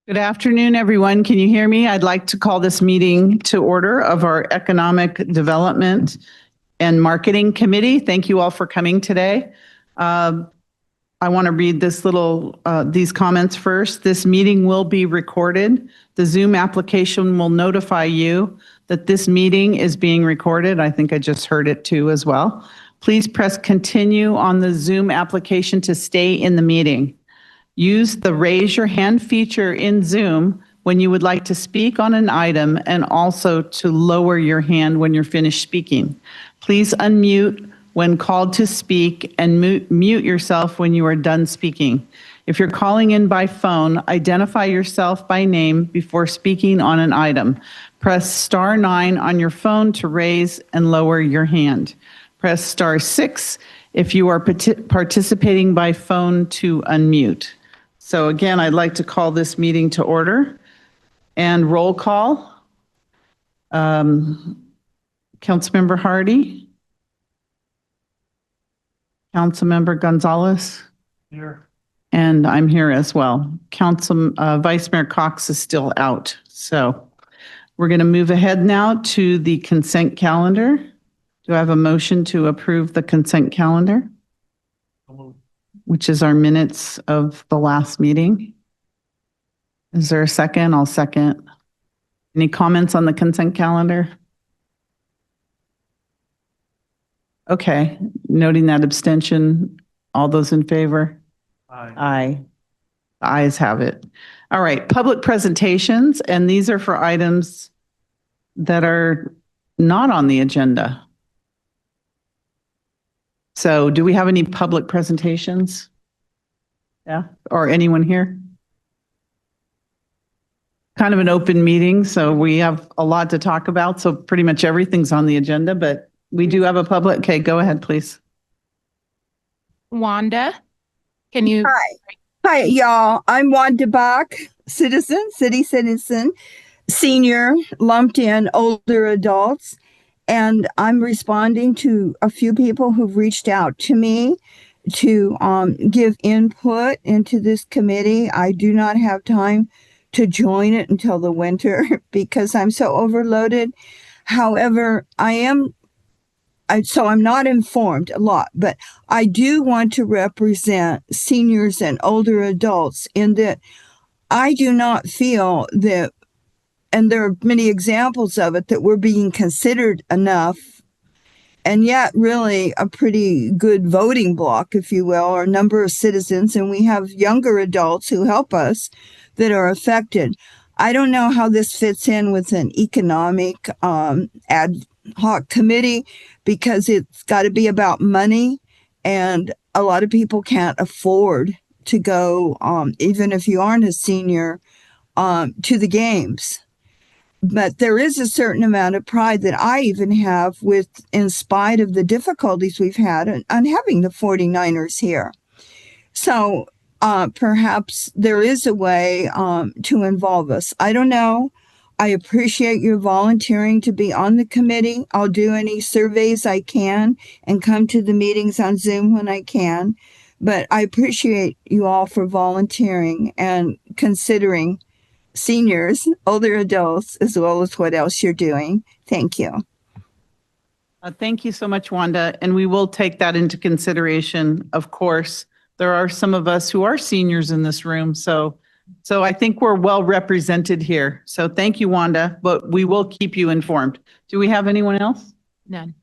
Good afternoon, everyone. Can you hear me? I'd like to call this meeting to order of our Economic Development and Marketing Committee. Thank you all for coming today. I want to read these comments first. This meeting will be recorded. The Zoom application will notify you that this meeting is being recorded. I think I just heard it too as well. Please press continue on the Zoom application to stay in the meeting. Use the raise your hand feature in Zoom when you would like to speak on an item and also to lower your hand when you're finished speaking. Please unmute when called to speak and mute yourself when you are done speaking. If you're calling in by phone, identify yourself by name before speaking on an item. Press *9 on your phone to raise and lower your hand. Press *6 if you are participating by phone to unmute. So again, I'd like to call this meeting to order and roll call. Councilmember Hardy. Councilmember Gonzalez. Here. And I'm here as well. Vice Mayor Cox is still out. So we're going to move ahead now to the consent calendar. Do I have a motion to approve the consent calendar? Which is our minutes of the last meeting. Is there a second? I'll second. Any comments on the consent calendar? Okay, noting that abstention, all those in favor? Aye. Aye. The ayes have it. All right, public presentations, and these are for items that are not on the agenda. So do we have any public presentations? Yeah, or anyone here? Kind of an open meeting, so we have a lot to talk about. So pretty much everything's on the agenda, but we do have a public. Okay, go ahead, please. Wanda, can you? Hi, y'all. I'm Wanda Bach, city citizen, senior, lumped in older adults. And I'm responding to a few people who've reached out to me to give input into this committee. I do not have time to join it until the winter because I'm so overloaded. However, I'm not informed a lot, but I do want to represent seniors and older adults in that I do not feel that, and there are many examples of it, that we're being considered enough, and yet really a pretty good voting block, if you will, or a number of citizens, and we have younger adults who help us that are affected. I don't know how this fits in with an economic ad hoc committee because it's got to be about money, and a lot of people can't afford to go, even if you aren't a senior, to the games. But there is a certain amount of pride that I even have in spite of the difficulties we've had on having the 49ers here. So perhaps there is a way to involve us. I don't know. I appreciate your volunteering to be on the committee. I'll do any surveys I can and come to the meetings on Zoom when I can. But I appreciate you all for volunteering and considering seniors, older adults, as well as what else you're doing. Thank you. Thank you so much, Wanda. And we will take that into consideration, of course. There are some of us who are seniors in this room, so I think we're well represented here. So thank you, Wanda, but we will keep you informed. Do we have anyone else? None.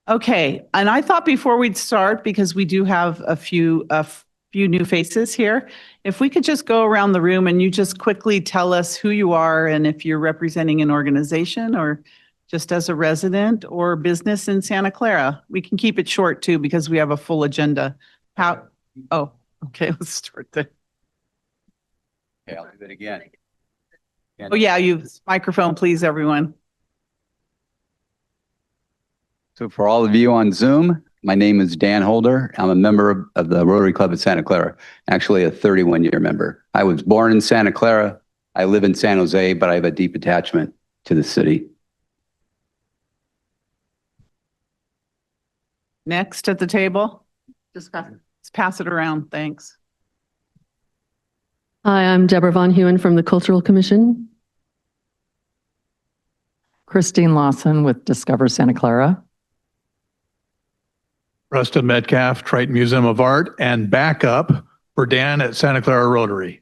Okay, and I thought before we'd start, because we do have a few new faces here, if we could just go around the room and you just quickly tell us who you are and if you're representing an organization or just as a resident or business in Santa Clara. We can keep it short too because we have a full agenda. Oh, okay, let's start there. Okay, I'll do it again. Oh yeah, microphone, please, everyone. So for all of you on Zoom, my name is Dan Holder. I'm a member of the Rotary Club of Santa Clara, actually a 31-year member. I was born in Santa Clara. I live in San Jose, but I have a deep attachment to the city. Next at the table. Just pass it around, thanks. Hi, I'm Deborah Von Hewen from the Cultural Commission. Christine Lawson with Discover Santa Clara. Rustin Metcalf, Triton Museum of Art, and backup for Dan at Santa Clara Rotary.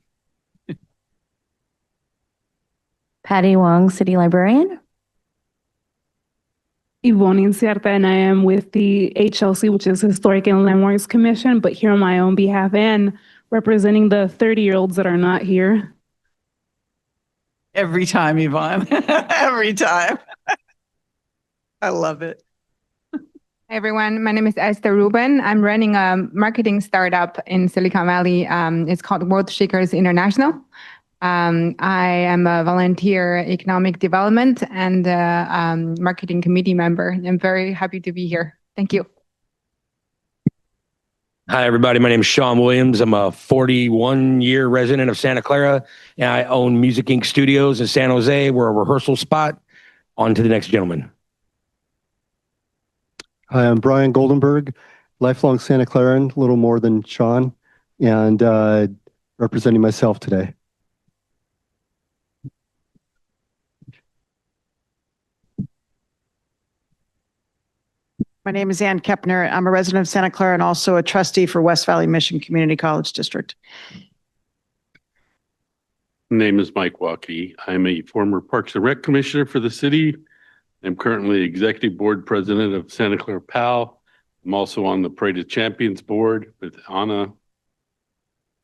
Patty Wong, City Librarian. Yvonne Inciarta, and I am with the HLC, which is Historic and Landmarks Commission, but here on my own behalf and representing the 30-year-olds that are not here. Every time, Yvonne. Every time. I love it. Hi, everyone. My name is Esther Rubin. I'm running a marketing startup in Silicon Valley. It's called World Shakers International. I am a volunteer economic development and marketing committee member. I'm very happy to be here. Thank you. Hi, everybody. My name is Sean Williams. I'm a 41-year resident of Santa Clara, and I own Music Inc. Studios in San Jose. We're a rehearsal spot. On to the next gentleman. Hi, I'm Brian Goldenberg, lifelong Santa Claran, a little more than Sean, and representing myself today. My name is Ann Kepner. I'm a resident of Santa Clara and also a trustee for West Valley Mission Community College District. My name is Mike Waukee. I'm a former Parks and Rec Commissioner for the city. I'm currently Executive Board President of Santa Clara PAL. I'm also on the Parade of Champions Board with Anna.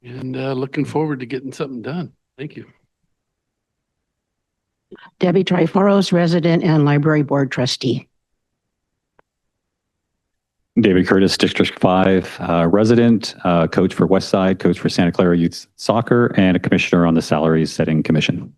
And looking forward to getting something done. Thank you. Debbie Triforos, resident and library board trustee. David Curtis, District 5 resident, coach for Westside, coach for Santa Clara Youth Soccer, and a commissioner on the Salaries Setting Commission.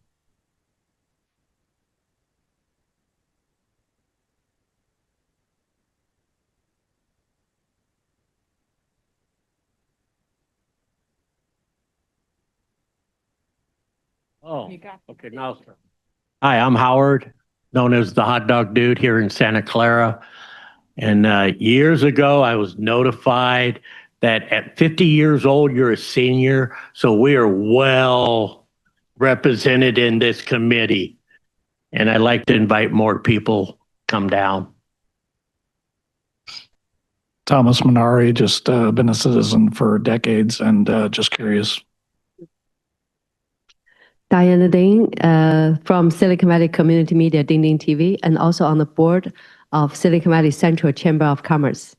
Oh, okay. Now, hi, I'm Howard, known as the hot dog dude here in Santa Clara. And years ago, I was notified that at 50 years old, you're a senior. So we are well represented in this committee. And I'd like to invite more people come down. Thomas Minari, just been a citizen for decades and just curious. Diana Ding from Silicon Valley Community Media, Ding Ding TV, and also on the board of Silicon Valley Central Chamber of Commerce.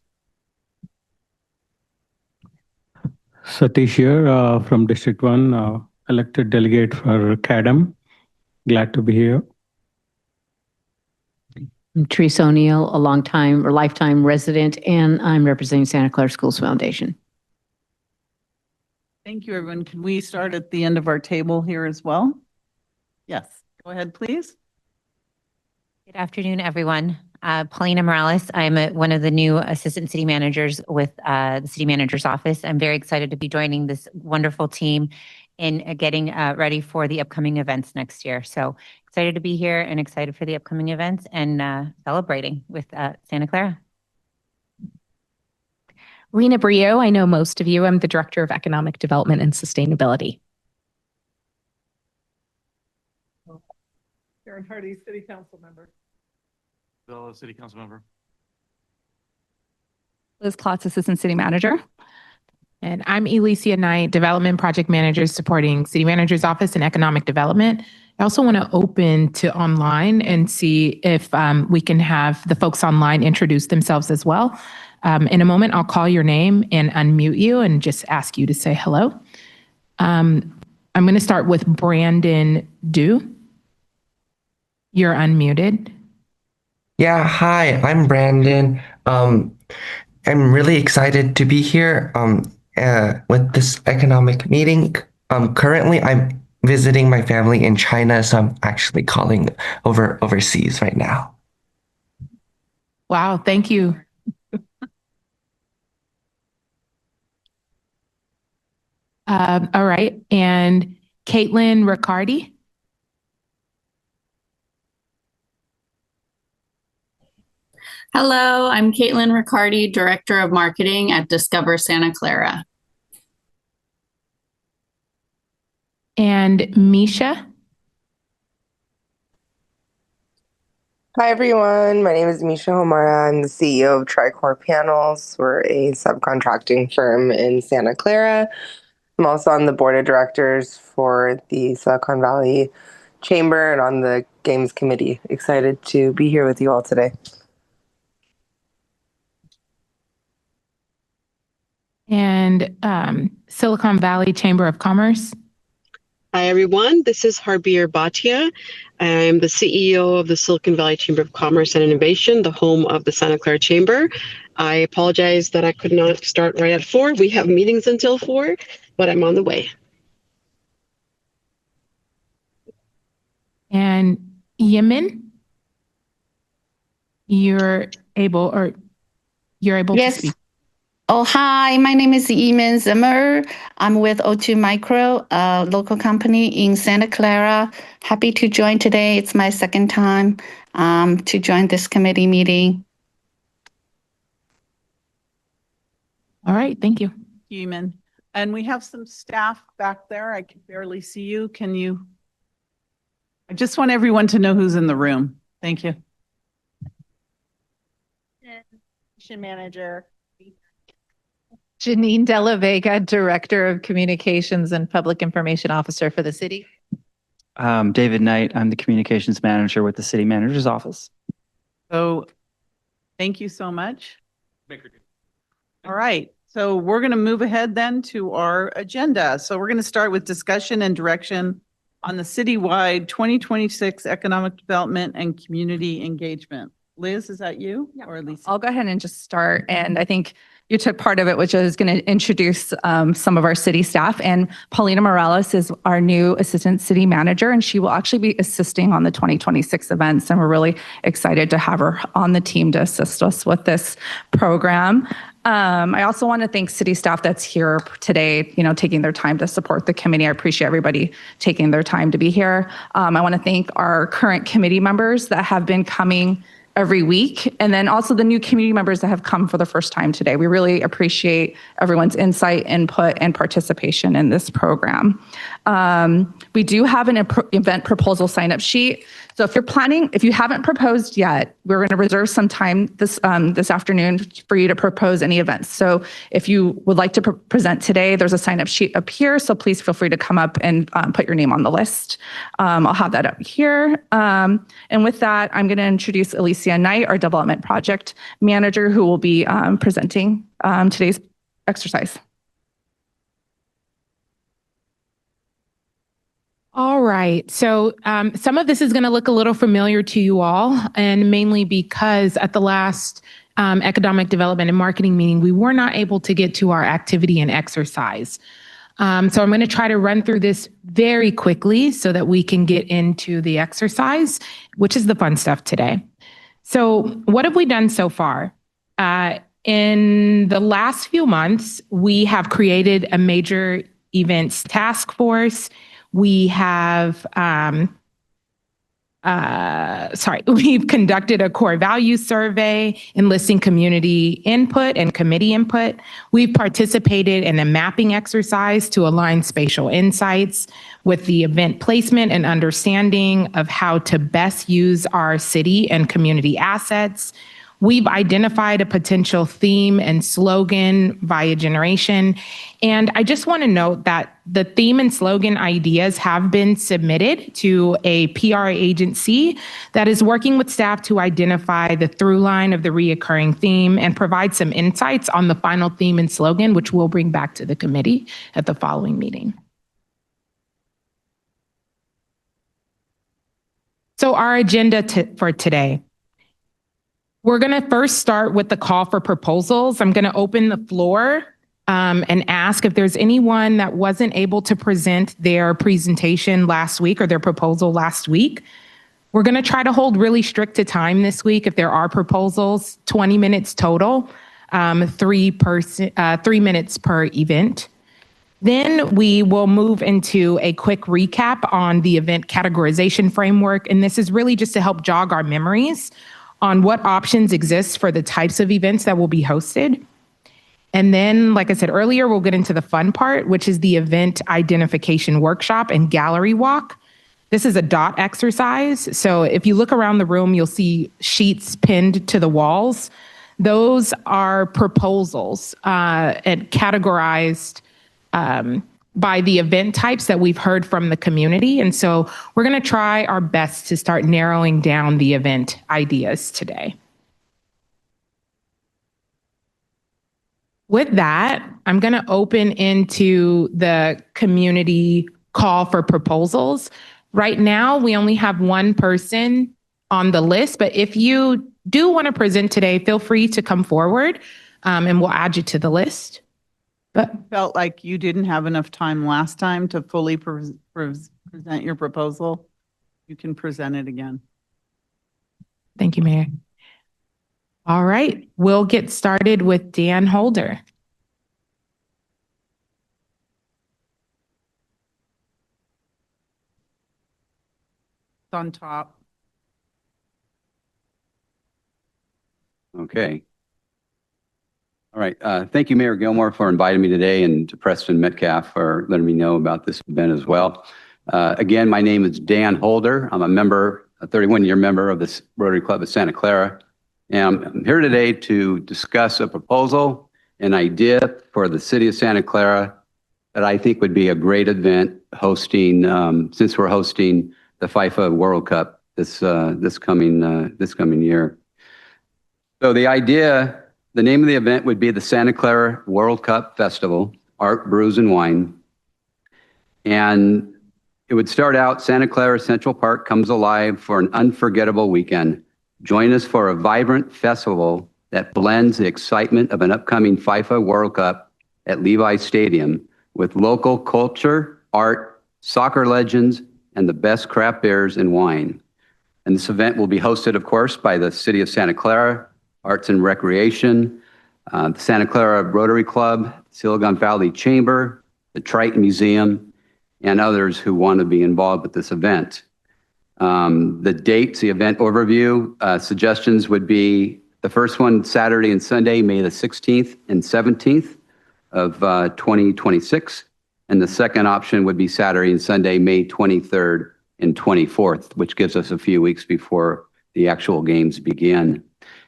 Satish here from District 1, elected delegate for CADM. Glad to be here. I'm Teresa O'Neill, a lifetime resident, and I'm representing Santa Clara Schools Foundation. Thank you, everyone. Can we start at the end of our table here as well? Yes, go ahead, please. Good afternoon, everyone. Paulina Morales. I'm one of the new assistant city managers with the city manager's office. I'm very excited to be joining this wonderful team in getting ready for the upcoming events next year. So excited to be here and excited for the upcoming events and celebrating with Santa Clara. Rena Brio, I know most of you. I'm the Director of Economic Development and Sustainability. Karen Hardy, City Council member. Fellow City Council member. Liz Klotz, Assistant City Manager. And I'm Alicia Knight, Development Project Manager supporting City Manager's Office and Economic Development. I also want to open to online and see if we can have the folks online introduce themselves as well. In a moment, I'll call your name and unmute you and just ask you to say hello. I'm going to start with Brandon Du. You're unmuted. Yeah, hi, I'm Brandon. I'm really excited to be here with this economic meeting. Currently, I'm visiting my family in China, so I'm actually calling overseas right now. Wow, thank you. All right, and Caitlin Riccardi. Hello, I'm Caitlin Riccardi, Director of Marketing at Discover Santa Clara. And Misha. Hi, everyone. My name is Misha Homara. I'm the CEO of Tricor Panels. We're a subcontracting firm in Santa Clara. I'm also on the board of directors for the Silicon Valley Chamber and on the Games Committee. Excited to be here with you all today. And Silicon Valley Chamber of Commerce. Hi, everyone. This is Harbir Bhatia. I'm the CEO of the Silicon Valley Chamber of Commerce and Innovation, the home of the Santa Clara Chamber. I apologize that I could not start right at 4. We have meetings until 4, but I'm on the way. And Yemen, you're able to speak. Oh, hi. My name is Iman Zimmer. I'm with O2 Micro, a local company in Santa Clara. Happy to join today. It's my second time to join this committee meeting. All right. Thank you. Human. And we have some staff back there. I can barely see you. Can you? I just want everyone to know who's in the room. Thank you. Manager. Janine Della Vega, Director of Communications and Public Information Officer for the city. David Knight, I'm the Communications Manager with the City Manager's Office. So thank you so much. All right. So we're going to move ahead then to our agenda. So we're going to start with discussion and direction on the citywide 2026 economic development and community engagement. Liz, is that you or Lisa? I'll go ahead and just start. And I think you took part of it, which is going to introduce some of our city staff. And Paulina Morales is our new Assistant City Manager, and she will actually be assisting on the 2026 events. And we're really excited to have her on the team to assist us with this program. I also want to thank city staff that's here today, taking their time to support the committee. I appreciate everybody taking their time to be here. I want to thank our current committee members that have been coming every week, and then also the new community members that have come for the first time today. We really appreciate everyone's insight, input, and participation in this program. We do have an event proposal sign-up sheet. So if you haven't proposed yet, we're going to reserve some time this afternoon for you to propose any events. So if you would like to present today, there's a sign-up sheet up here. So please feel free to come up and put your name on the list. I'll have that up here. And with that, I'm going to introduce Alicia Knight, our Development Project Manager, who will be presenting today's exercise. All right. So some of this is going to look a little familiar to you all, and mainly because at the last economic development and marketing meeting, we were not able to get to our activity and exercise. So I'm going to try to run through this very quickly so that we can get into the exercise, which is the fun stuff today. So what have we done so far? In the last few months, we have created a major events task force. We have, we've conducted a core values survey, enlisting community input and committee input. We've participated in a mapping exercise to align spatial insights with the event placement and understanding of how to best use our city and community assets. We've identified a potential theme and slogan via generation. And I just want to note that the theme and slogan ideas have been submitted to a PR agency that is working with staff to identify the through line of the reoccurring theme and provide some insights on the final theme and slogan, which we'll bring back to the committee at the following meeting. So our agenda for today. We're going to first start with the call for proposals. I'm going to open the floor and ask if there's anyone that wasn't able to present their presentation last week or their proposal last week. We're going to try to hold really strict to time this week. If there are proposals, 20 minutes total, 3 minutes per event. Then we will move into a quick recap on the event categorization framework. And this is really just to help jog our memories on what options exist for the types of events that will be hosted. And then, like I said earlier, we'll get into the fun part, which is the event identification workshop and gallery walk. This is a dot exercise. So if you look around the room, you'll see sheets pinned to the walls. Those are proposals and categorized by the event types that we've heard from the community. And so we're going to try our best to start narrowing down the event ideas today. With that, I'm going to open into the community call for proposals. Right now, we only have one person on the list, but if you do want to present today, feel free to come forward and we'll add you to the list. But Felt like you didn't have enough time last time to fully present your proposal. You can present it again. Thank you, Mayor. All right, we'll get started with Dan Holder. It's on top. Okay. All right. Thank you, Mayor Gilmore, for inviting me today, and to Preston Metcalf for letting me know about this event as well. Again, my name is Dan Holder. I'm a member, a 31-year member of the Rotary Club of Santa Clara. And I'm here today to discuss a proposal, an idea for the city of Santa Clara that I think would be a great event hosting, since we're hosting the FIFA World Cup this coming year. So the idea, the name of the event would be the Santa Clara World Cup Festival, Art, Brews, and Wine. And it would start out, Santa Clara Central Park comes alive for an unforgettable weekend. Join us for a vibrant festival that blends the excitement of an upcoming FIFA World Cup at Levi's Stadium with local culture, art, soccer legends, and the best craft beers and wine. And this event will be hosted, of course, by the City of Santa Clara, Arts and Recreation, the Santa Clara Rotary Club, Silicon Valley Chamber, the Triton Museum, and others who want to be involved with this event. The dates, the event overview, suggestions would be the first one Saturday and Sunday, May the 16th and 17th of 2026. And the second option would be Saturday and Sunday, May 23rd and 24th, which gives us a few weeks before the actual games begin.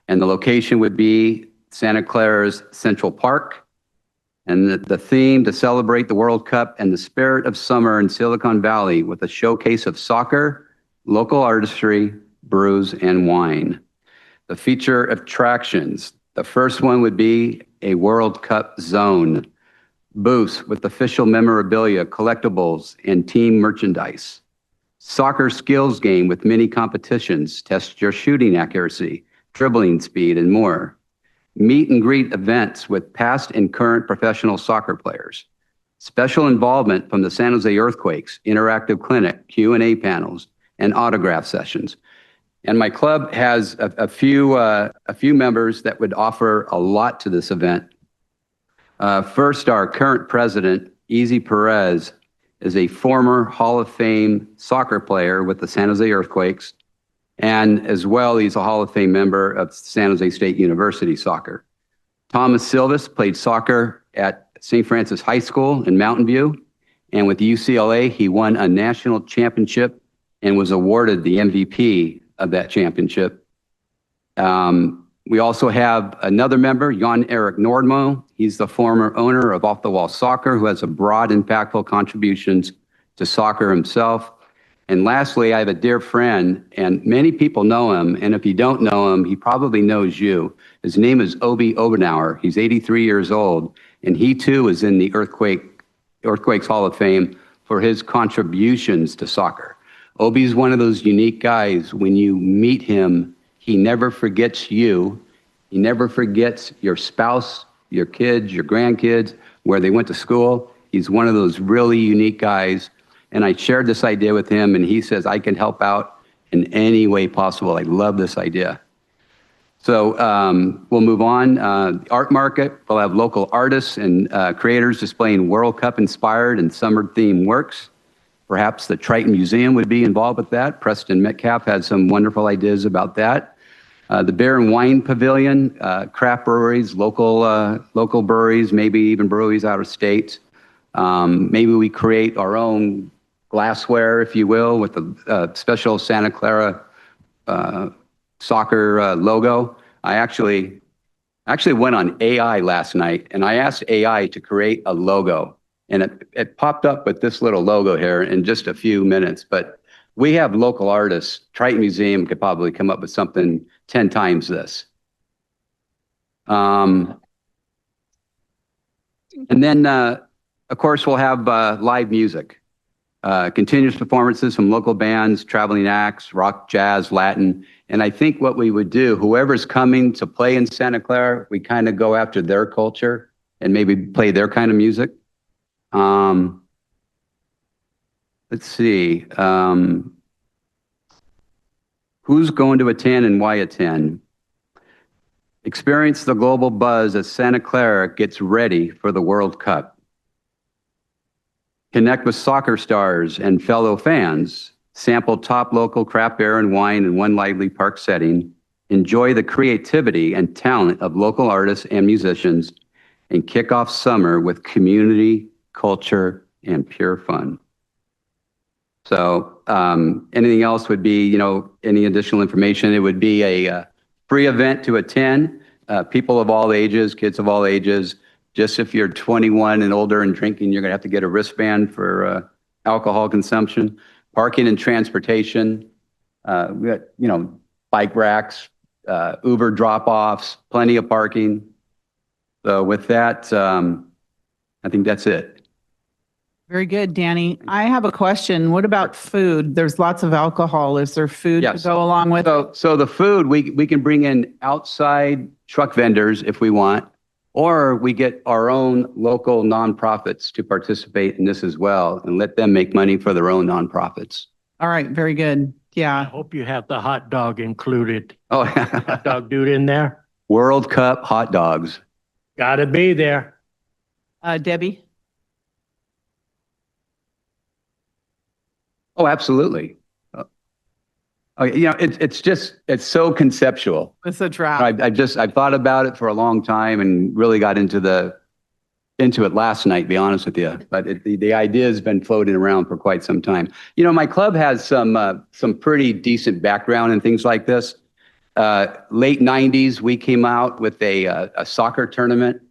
And the location would be Santa Clara's Central Park. And the theme to celebrate the World Cup and the spirit of summer in Silicon Valley with a showcase of soccer, local artistry, brews, and wine. The feature attractions. The first one would be a World Cup zone. Booths with official memorabilia, collectibles, and team merchandise. Soccer skills game with many competitions. Test your shooting accuracy, dribbling speed, and more. Meet and greet events with past and current professional soccer players. Special involvement from the San Jose Earthquakes, interactive clinic, Q&A panels, and autograph sessions. And my club has a few members that would offer a lot to this event. First, our current president, Easy Perez, is a former Hall of Fame soccer player with the San Jose Earthquakes. And as well, he's a Hall of Fame member of San Jose State University soccer. Thomas Silvas played soccer at St. Francis High School in Mountain View. And with UCLA, he won a national championship and was awarded the MVP of that championship. We also have another member, Jan-Erik Nordmo. He's the former owner of Off the Wall Soccer, who has a broad, impactful contributions to soccer himself. And lastly, I have a dear friend, and many people know him, and if you don't know him, he probably knows you. His name is Obi Obenauer. He's 83 years old, and he too is in the Earthquakes Hall of Fame for his contributions to soccer. Obi's one of those unique guys. When you meet him, he never forgets you. He never forgets your spouse, your kids, your grandkids, where they went to school. He's one of those really unique guys. And I shared this idea with him, and he says, I can help out in any way possible. I love this idea. So we'll move on. The art market, we'll have local artists and creators displaying World Cup inspired and summer themed works. Perhaps the Triton Museum would be involved with that. Preston Metcalf had some wonderful ideas about that. The Beer and Wine Pavilion, craft breweries, local breweries, maybe even breweries out of state. Maybe we create our own glassware, if you will, with the special Santa Clara soccer logo. I actually went on AI last night and I asked AI to create a logo, and it popped up with this little logo here in just a few minutes. But we have local artists. Triton Museum could probably come up with something 10 times this. And then, of course, we'll have live music, continuous performances from local bands, traveling acts, rock, jazz, Latin. And I think what we would do, whoever's coming to play in Santa Clara, we kind of go after their culture and maybe play their kind of music. Let's see. Who's going to attend and why attend? Experience the global buzz as Santa Clara gets ready for the World Cup. Connect with soccer stars and fellow fans. Sample top local craft beer and wine in one lively park setting. Enjoy the creativity and talent of local artists and musicians. And kick off summer with community, culture, and pure fun. So anything else would be, any additional information. It would be a free event to attend. People of all ages, kids of all ages. Just if you're 21 and older and drinking, you're going to have to get a wristband for alcohol consumption. Parking and transportation. We got, bike racks, Uber drop-offs, plenty of parking. So with that, I think that's it. Very good, Danny. I have a question. What about food? There's lots of alcohol. Is there food to go along with it? So the food, we can bring in outside truck vendors if we want, or we get our own local nonprofits to participate in this as well and let them make money for their own nonprofits. All right, very good. I Yeah. hope you have the hot dog included. Oh, Hot dog dude in there. World Cup hot dogs. Gotta be there. Debbie? Oh, absolutely. It's so conceptual. It's a trap. I've thought about it for a long time and really got into it last night, to be honest with you. But the idea has been floating around for quite some time. My club has some pretty decent background in things like this. Late 90s, we came out with a soccer tournament.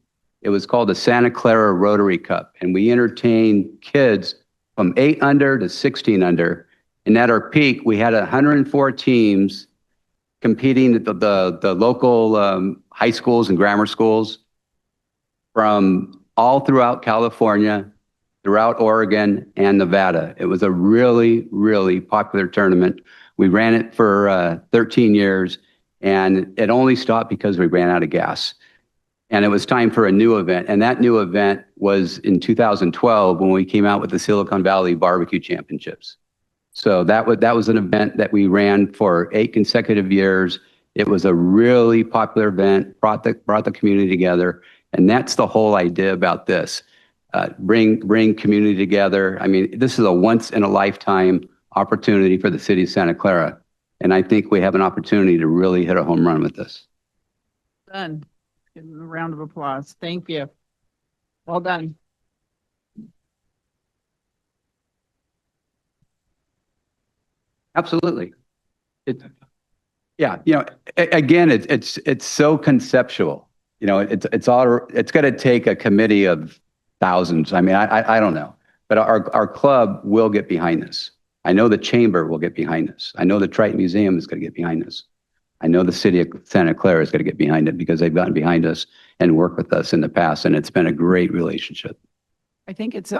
It was called the Santa Clara Rotary Cup, and we entertained kids from 8 under to 16 under. And at our peak, we had 104 teams competing at the local high schools and grammar schools from all throughout California, throughout Oregon and Nevada. It was a really, really popular tournament. We ran it for 13 years, and it only stopped because we ran out of gas. And it was time for a new event. And that new event was in 2012 when we came out with the Silicon Valley Barbecue Championships. So that was an event that we ran for 8 consecutive years. It was a really popular event, brought the community together. And that's the whole idea about this. Bring community together. I mean, this is a once in a lifetime opportunity for the city of Santa Clara. And I think we have an opportunity to really hit a home run with this. Done. Give them a round of applause. Thank you. Well done. Absolutely. Again, it's so conceptual. It's going to take a committee of thousands. I mean, I don't know, but our club will get behind this. I know the chamber will get behind this. I know the Triton Museum is going to get behind this. I know the city of Santa Clara is going to get behind it because they've gotten behind us and worked with us in the past, and it's been a great relationship. I think it's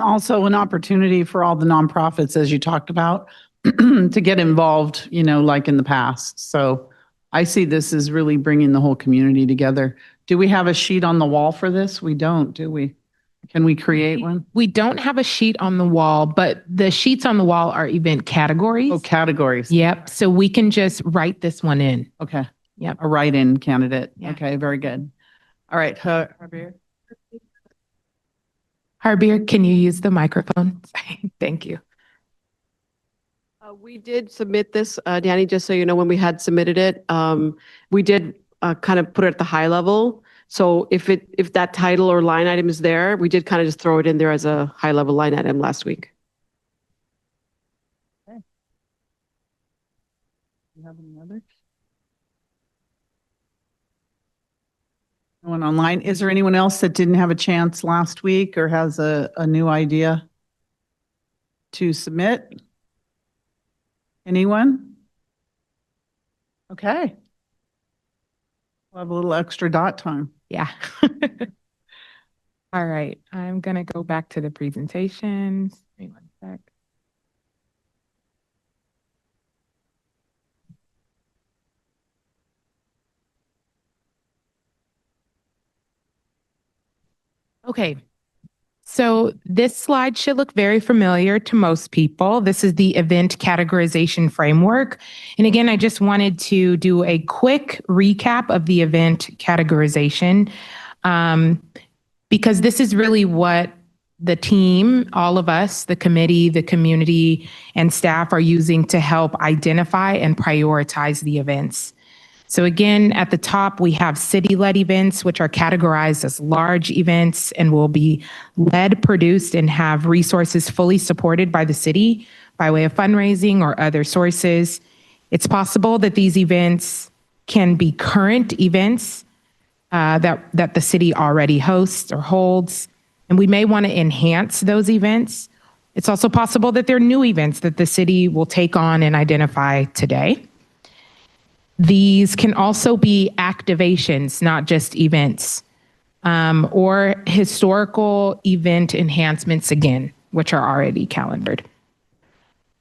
also an opportunity for all the nonprofits, as you talked about, to get involved, like in the past. So I see this as really bringing the whole community together. Do we have a sheet on the wall for this? We don't, do we? Can we create one? We don't have a sheet on the wall, but the sheets on the wall are event categories. Oh, categories. Yep. So we can just write this one in. Okay. Yep. A write-in candidate. Yeah. Okay, very good. All right. Javier? Harbier, can you use the microphone? Thank you. We did submit this, Danny, just so you know, when we had submitted it, we did kind of put it at the high level. So if that title or line item is there, we did kind of just throw it in there as a high level line item last week. Okay. You have any others? No one online. Is there anyone else that didn't have a chance last week or has a new idea to submit? Anyone? Okay. We'll have a little extra dot time. Yeah. All right. I'm going to go back to the presentations. Give me one sec. Okay. So this slide should look very familiar to most people. This is the event categorization framework. And again, I just wanted to do a quick recap of the event categorization because this is really what the team, all of us, the committee, the community, and staff are using to help identify and prioritize the events. So again, at the top, we have city-led events, which are categorized as large events and will be led, produced, and have resources fully supported by the city by way of fundraising or other sources. It's possible that these events can be current events that the city already hosts or holds, and we may want to enhance those events. It's also possible that they're new events that the city will take on and identify today. These can also be activations, not just events, or historical event enhancements again, which are already calendared.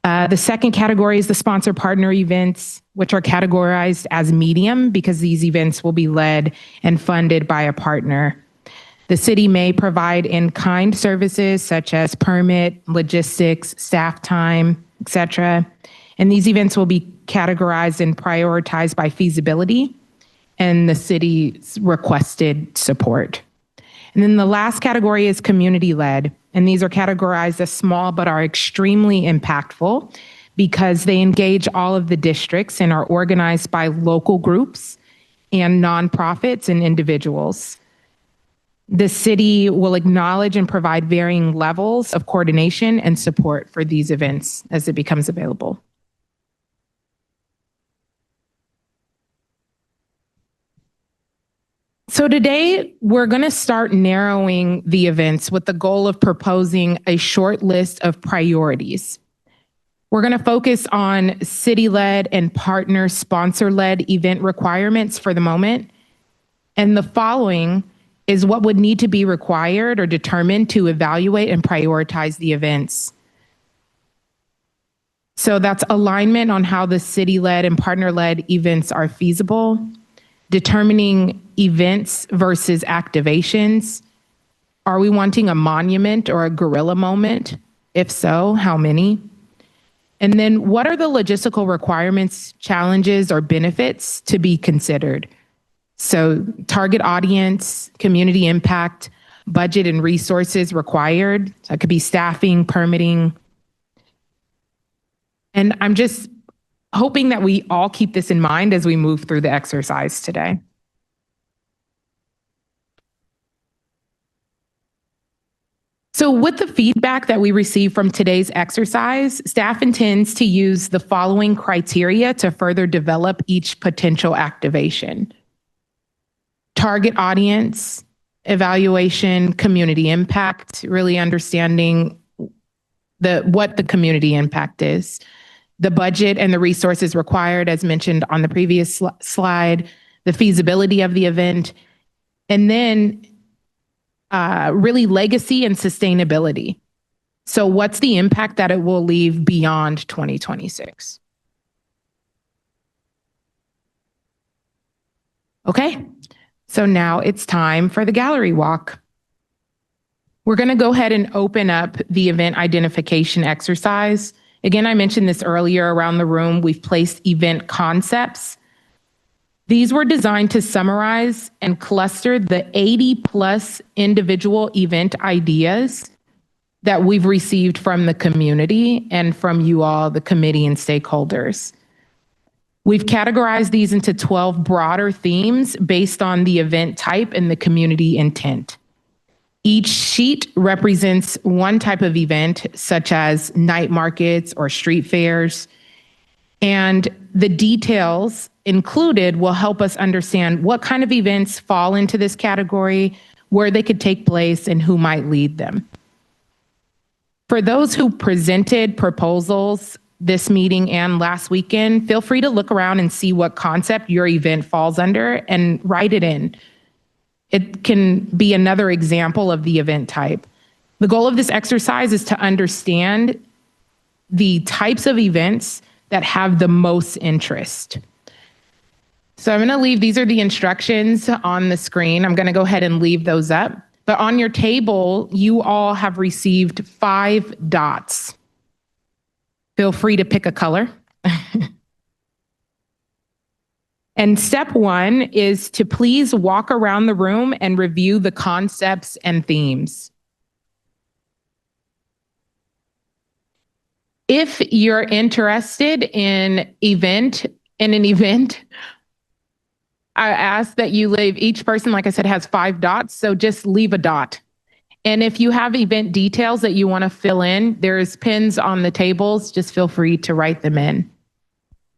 The second category is the sponsor partner events, which are categorized as medium because these events will be led and funded by a partner. The city may provide in-kind services such as permit, logistics, staff time, etc. And these events will be categorized and prioritized by feasibility and the city's requested support. And then the last category is community-led, and these are categorized as small but are extremely impactful because they engage all of the districts and are organized by local groups and nonprofits and individuals. The city will acknowledge and provide varying levels of coordination and support for these events as it becomes available. So today, we're going to start narrowing the events with the goal of proposing a short list of priorities. We're going to focus on city-led and partner sponsor-led event requirements for the moment. And the following is what would need to be required or determined to evaluate and prioritize the events. So that's alignment on how the city-led and partner-led events are feasible, determining events versus activations. Are we wanting a monument or a gorilla moment? If so, how many? And then what are the logistical requirements, challenges, or benefits to be considered? So target audience, community impact, budget and resources required. So it could be staffing, permitting. And I'm just hoping that we all keep this in mind as we move through the exercise today. So with the feedback that we received from today's exercise, staff intends to use the following criteria to further develop each potential activation: target audience, evaluation, community impact, really understanding what the community impact is, the budget and the resources required, as mentioned on the previous slide, the feasibility of the event, and then really legacy and sustainability. So what's the impact that it will leave beyond 2026? Okay, so now it's time for the gallery walk. We're going to go ahead and open up the event identification exercise. Again, I mentioned this earlier around the room. We've placed event concepts. These were designed to summarize and cluster the 80+ individual event ideas that we've received from the community and from you all, the committee and stakeholders. We've categorized these into 12 broader themes based on the event type and the community intent. Each sheet represents one type of event, such as night markets or street fairs, and the details included will help us understand what kind of events fall into this category, where they could take place, and who might lead them. For those who presented proposals this meeting and last weekend, feel free to look around and see what concept your event falls under and write it in. It can be another example of the event type. The goal of this exercise is to understand the types of events that have the most interest. So I'm going to leave, these are the instructions on the screen. I'm going to go ahead and leave those up. But on your table, you all have received 5 dots. Feel free to pick a color. And step 1 is to please walk around the room and review the concepts and themes. If you're interested in an event, I ask that you leave, each person, like I said, has 5 dots, so just leave a dot. And if you have event details that you want to fill in, there's pins on the tables, just feel free to write them in.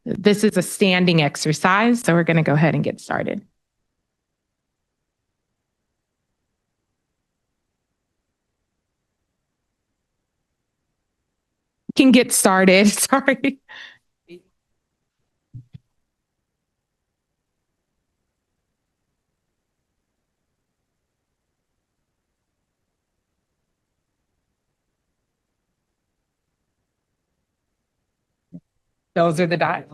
This is a standing exercise, so we're going to go ahead and get started. Can get started, sorry. Those are the dots.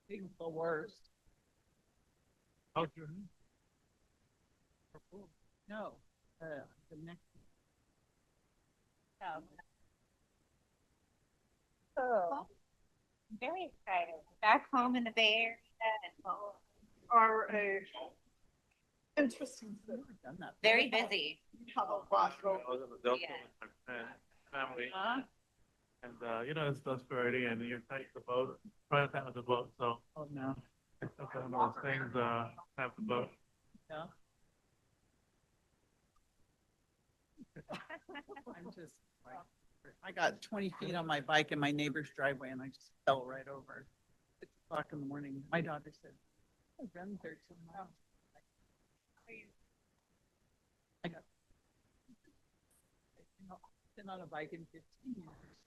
The worst. No. The next. Oh, very excited. Back home in the Bay Area Or interesting. very busy. Family. And, you know, it's prosperity and you're tight the boat, trying to have the boat, so. Oh, no. It's one of those things, have the boat. Yeah. I'm just, I got 20 feet on my bike in my neighbor's driveway and I just fell right over. 6 o'clock in the morning. My daughter said, I've run 13 miles. I got been on a bike in 15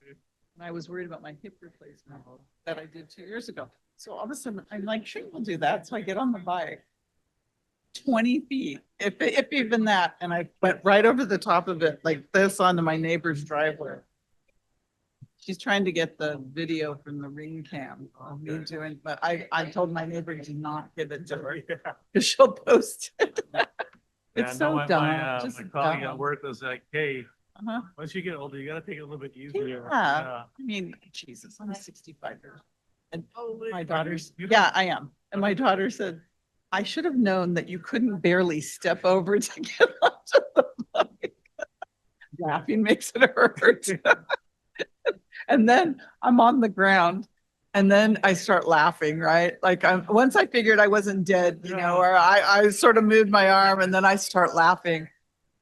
years. And I was worried about my hip replacement that I did 2 years ago. So all of a sudden I'm like, sure, we'll do that. So I get on the bike 20 feet, if even that. And I went right over the top of it like this onto my neighbor's driveway. She's trying to get the video from the Ring cam of me doing, but I told my neighbor to not give it to her because she'll post it. It's so dumb. My colleague at work was like, hey, once you get older, you got to take it a little bit easier. Yeah. I mean, Jesus, I'm 65 years old. And my daughter's, yeah, I am. And my daughter said, I should have known that you couldn't barely step over to get onto the bike. Laughing makes it hurt. And then I'm on the ground and then I start laughing, right? Like once I figured I wasn't dead, you know, or I sort of moved my arm and then I start laughing.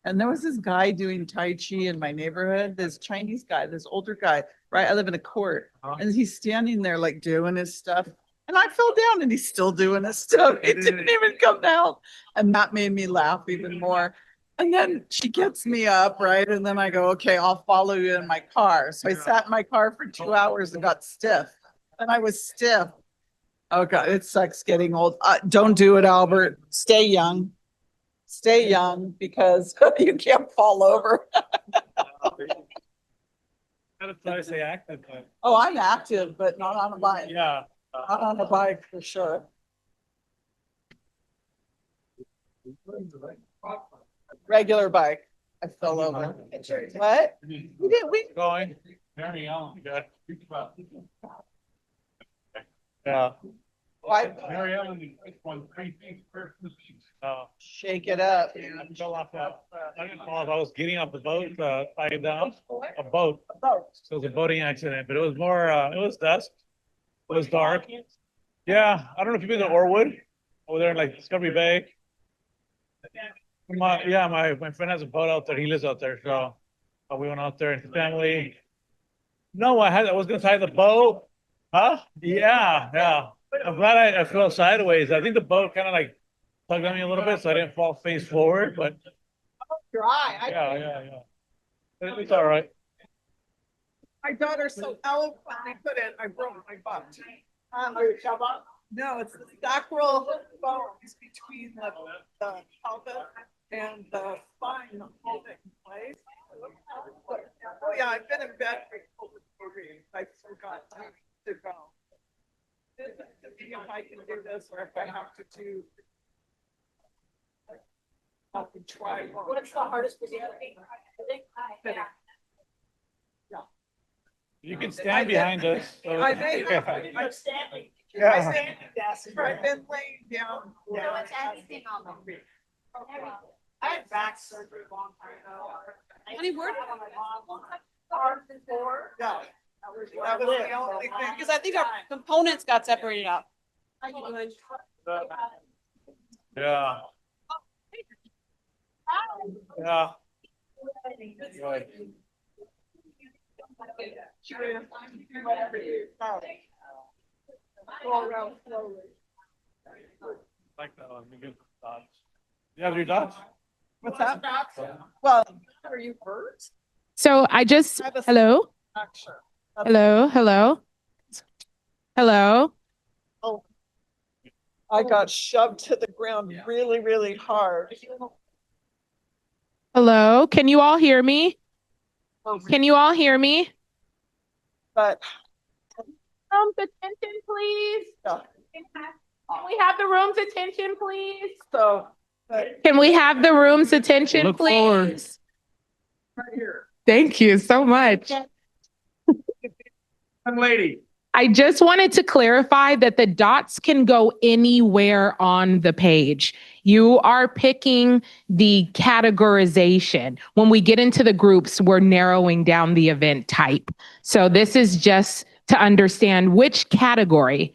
And there was this guy doing Tai Chi in my neighborhood, this Chinese guy, this older guy, right? I live in a court and he's standing there like doing his stuff. And I fell down and he's still doing his stuff. He didn't even come down. And that made me laugh even more. And then she gets me up, right? And then I go, okay, I'll follow you in my car. So I sat in my car for 2 hours and got stiff. And I was stiff. Oh God, it sucks getting old. Don't do it, Albert. Stay young. Stay young because you can't fall over. I say active. Oh, I'm active, but not on a bike. Yeah. Not on a bike for sure. Regular bike. I fell over. What? We did. We going. Very young. Yeah. Mary Ellen, one 3 feet person. Shake it up. I fell off. I didn't fall off. I was getting off the boat, sliding down a boat. So it was a boating accident, but it was more. It was dusk. It was dark. Yeah, I don't know if you've been to Orwood over there in like Discovery Bay. My friend has a boat out there. He lives out there, so we went out there and the family. No, I was gonna tie the boat. Huh? Yeah. I'm glad I fell sideways. I think the boat kind of like tugged on me a little bit, so I didn't fall face forward. But Dry. yeah. It's all right. My daughter so eloquently put it, I broke my butt. No, it's the sacral bones between the pelvis and the spine hold it in place. Oh yeah, I've been in bed for over 4 weeks. I forgot to go. To see if I can do this or if I have to do. I have to try. What's the hardest for you? You can stand behind us. So. I'm standing. Yeah. I'm standing. I've been laying down. So it's anything on them. I had back surgery a long time ago. Honey, where did Yeah. That was the only thing. because I think our components got separated out. Yeah. Yeah. Right. Go around slowly. Like that one. You get dots. You have your dots? What's that? Well, are you birds? So I just, hello? Sure. Hello? Oh, I got shoved to the ground really, really hard. Hello? Can you all hear me? Can you all hear me? But. Room's attention, please. Can we have the room's attention, please? So. Can we have the room's attention, Look please? forward. Right here. Thank you so much. Young lady. I just wanted to clarify that the dots can go anywhere on the page. You are picking the categorization. When we get into the groups, we're narrowing down the event type. So this is just to understand which category.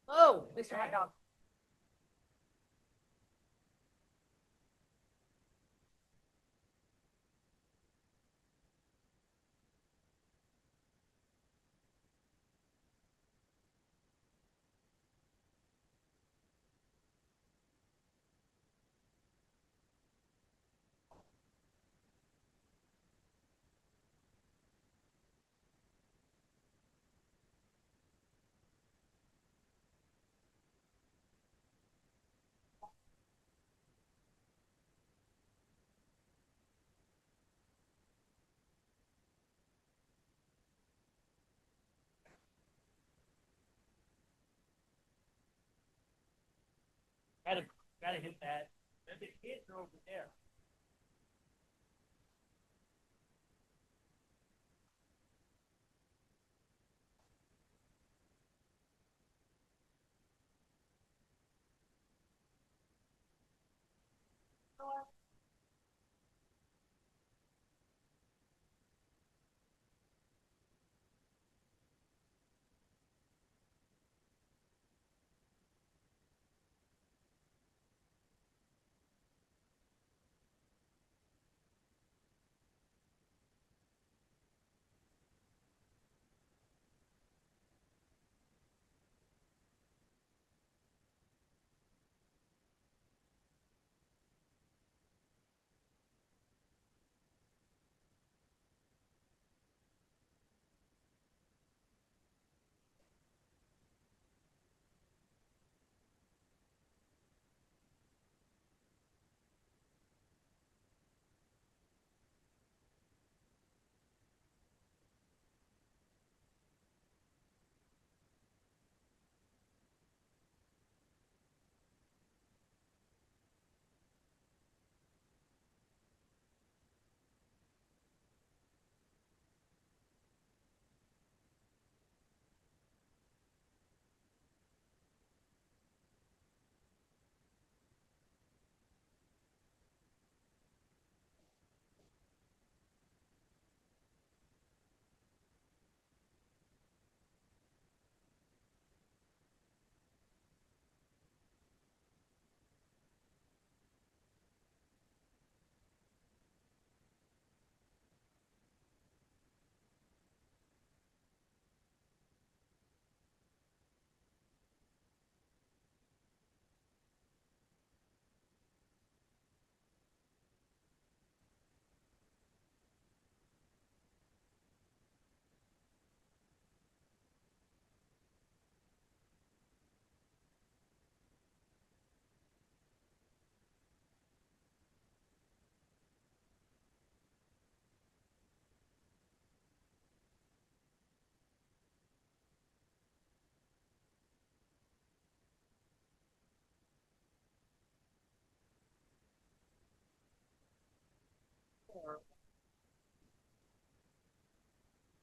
Oh, Mr. Hot Dog. Gotta hit that. There's a kid over there.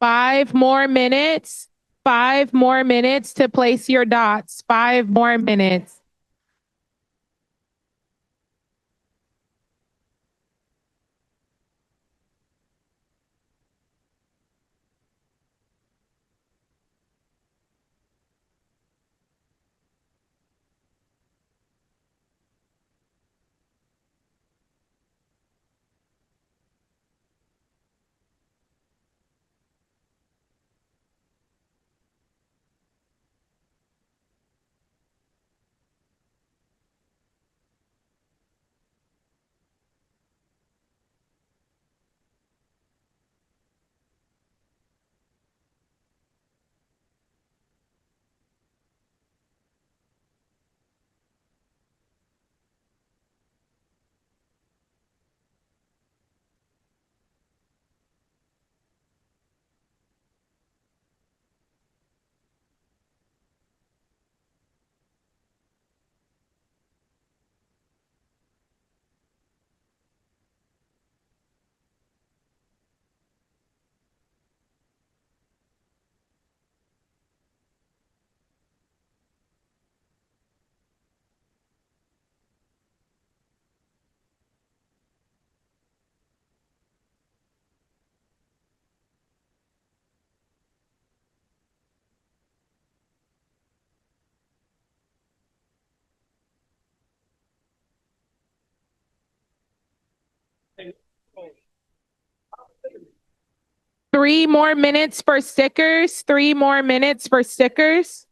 5 more minutes. 5 more minutes to place your dots. 5 more minutes. Three more minutes for stickers. 3 more minutes for stickers.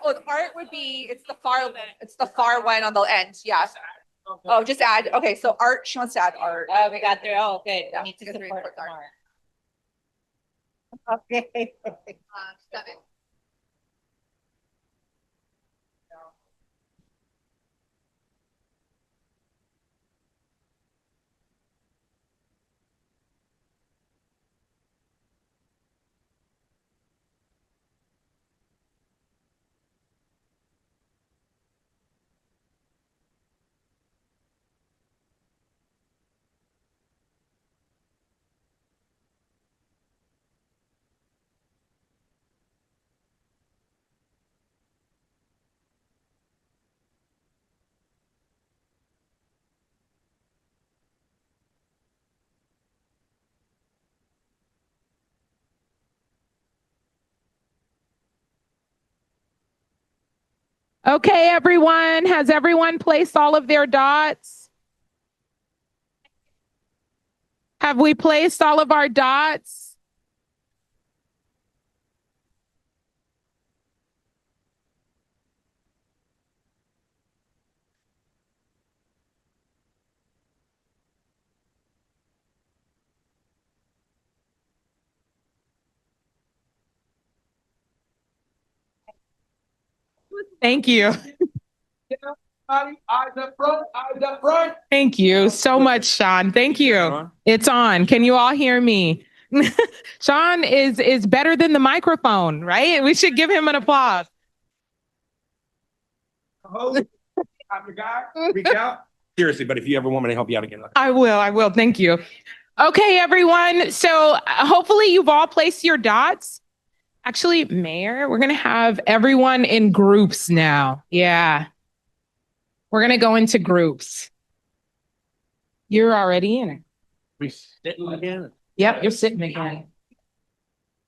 Oh, the art would be, it's the far one on the end, yeah. Oh, just add, okay, so art, she wants to add art. Oh, we got there. Oh, good. Yeah, We need to because support art. more. Okay. 7. Okay, everyone, has everyone placed all of their dots? Have we placed all of our dots? Thank you. Eyes up front, eyes up front. Thank you so much, Sean. Thank you. It's on. Can you all hear me? Sean is better than the microphone, right? We should give him an applause. I'm the guy. Reach out. Seriously, but if you ever want me to help you out again, I will. Thank you. Okay, everyone. So hopefully you've all placed your dots. Actually, Mayor, we're going to have everyone in groups now. Yeah. We're going to go into groups. You're already in it. we sitting again. Yep, you're sitting again.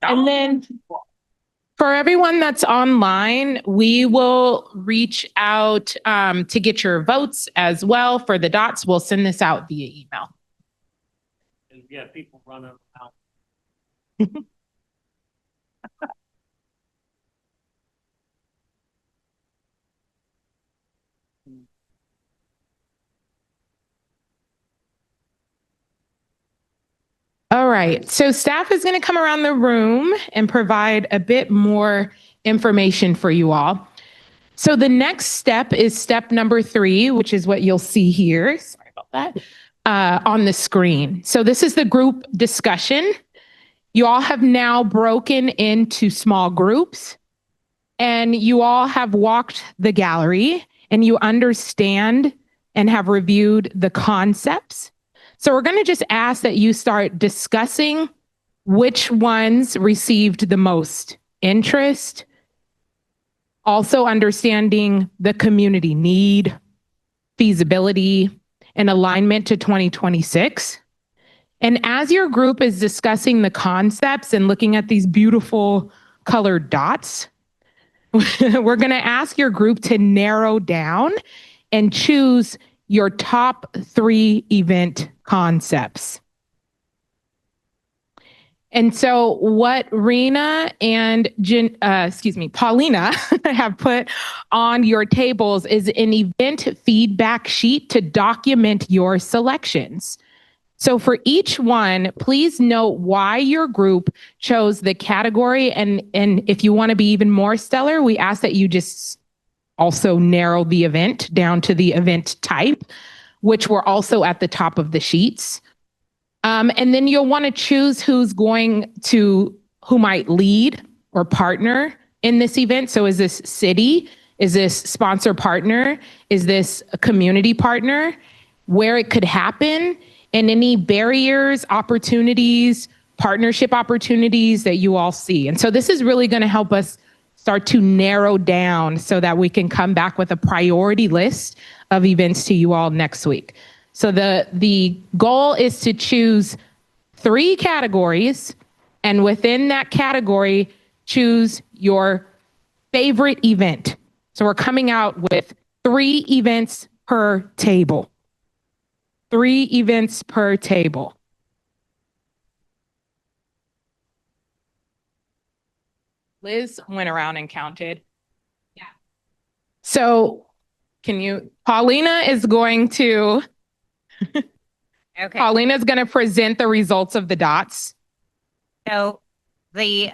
And then for everyone that's online, we will reach out to get your votes as well for the dots. We'll send this out via email. And yeah, people running out. All right, so staff is going to come around the room and provide a bit more information for you all. So the next step is step number 3, which is what you'll see here. Sorry about that. On the screen. So this is the group discussion. You all have now broken into small groups and you all have walked the gallery and you understand and have reviewed the concepts. So we're going to just ask that you start discussing which ones received the most interest, also understanding the community need, feasibility, and alignment to 2026. And as your group is discussing the concepts and looking at these beautiful colored dots, we're going to ask your group to narrow down and choose your top 3 event concepts. And so what Rena and Paulina have put on your tables is an event feedback sheet to document your selections. So for each one, please note why your group chose the category. And if you want to be even more stellar, we ask that you just also narrow the event down to the event type, which were also at the top of the sheets. And then you'll want to choose who might lead or partner in this event. So is this city? Is this sponsor partner? Is this a community partner? Where it could happen, and any barriers, opportunities, partnership opportunities that you all see. And so this is really going to help us start to narrow down so that we can come back with a priority list of events to you all next week. So the goal is to choose 3 categories, and within that category, choose your favorite event. So we're coming out with 3 events per table. 3 events per table. Liz went around and counted. Yeah. So Paulina is going to Okay. Paulina's going to present the results of the dots. So the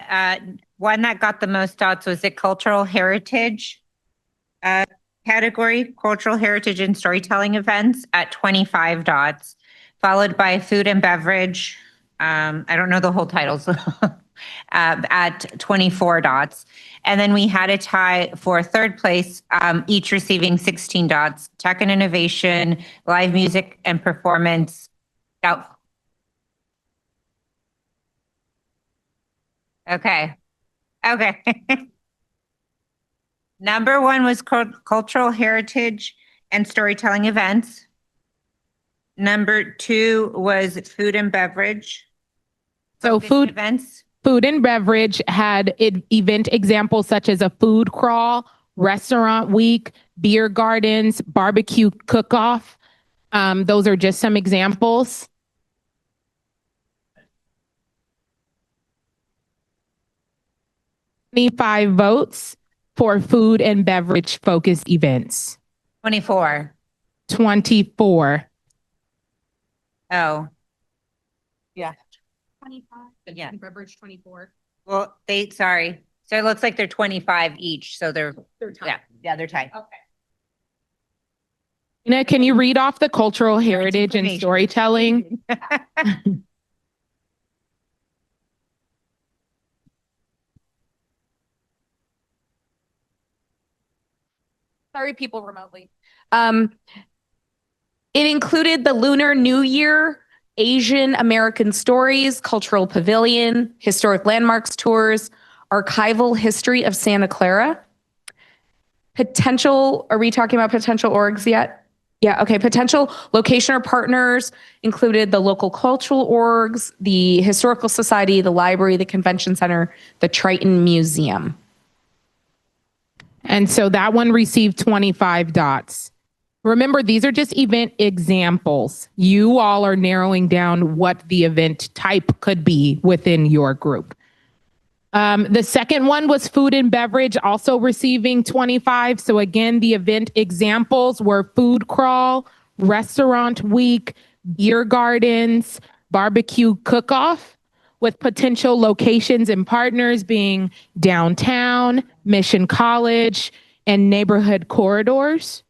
one that got the most dots was the cultural heritage category, cultural heritage and storytelling events at 25 dots, followed by food and beverage. I don't know the whole titles at 24 dots. And then we had a tie for third place, each receiving 16 dots, tech and innovation, live music and performance. Okay. Number one was cultural heritage and storytelling events. Number two was food and beverage. So food and beverage had event examples such as a food crawl, restaurant week, beer gardens, barbecue cook-off. Those are just some examples. $25 votes for food and beverage focused events. 24. 24. Oh. Yeah. 25. Yeah. Beverage 24. Well, sorry. So it looks like they're 25 each. So they're tied. Yeah, they're tied. Okay. Ina, can you read off the cultural heritage and information. storytelling? Sorry, people remotely. It included the Lunar New Year, Asian American Stories, Cultural Pavilion, Historic Landmarks Tours, Archival History of Santa Clara. Are we talking about potential orgs yet? Yeah, okay. Potential location or partners included the local cultural orgs, the Historical Society, the library, the Convention Center, the Triton Museum. And so that one received 25 dots. Remember, these are just event examples. You all are narrowing down what the event type could be within your group. The second one was food and beverage, also receiving 25. So again, the event examples were food crawl, restaurant week, beer gardens, barbecue cook-off, with potential locations and partners being downtown, Mission College, and neighborhood corridors.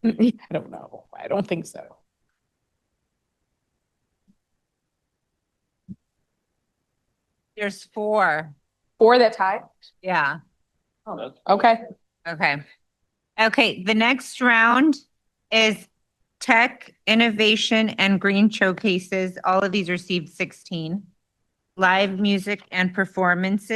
I don't know. I don't think so. There's 4. 4 that tied? Yeah. Okay. Okay. The next round is tech, innovation, and green showcases. All of these received 16. Live music and performance.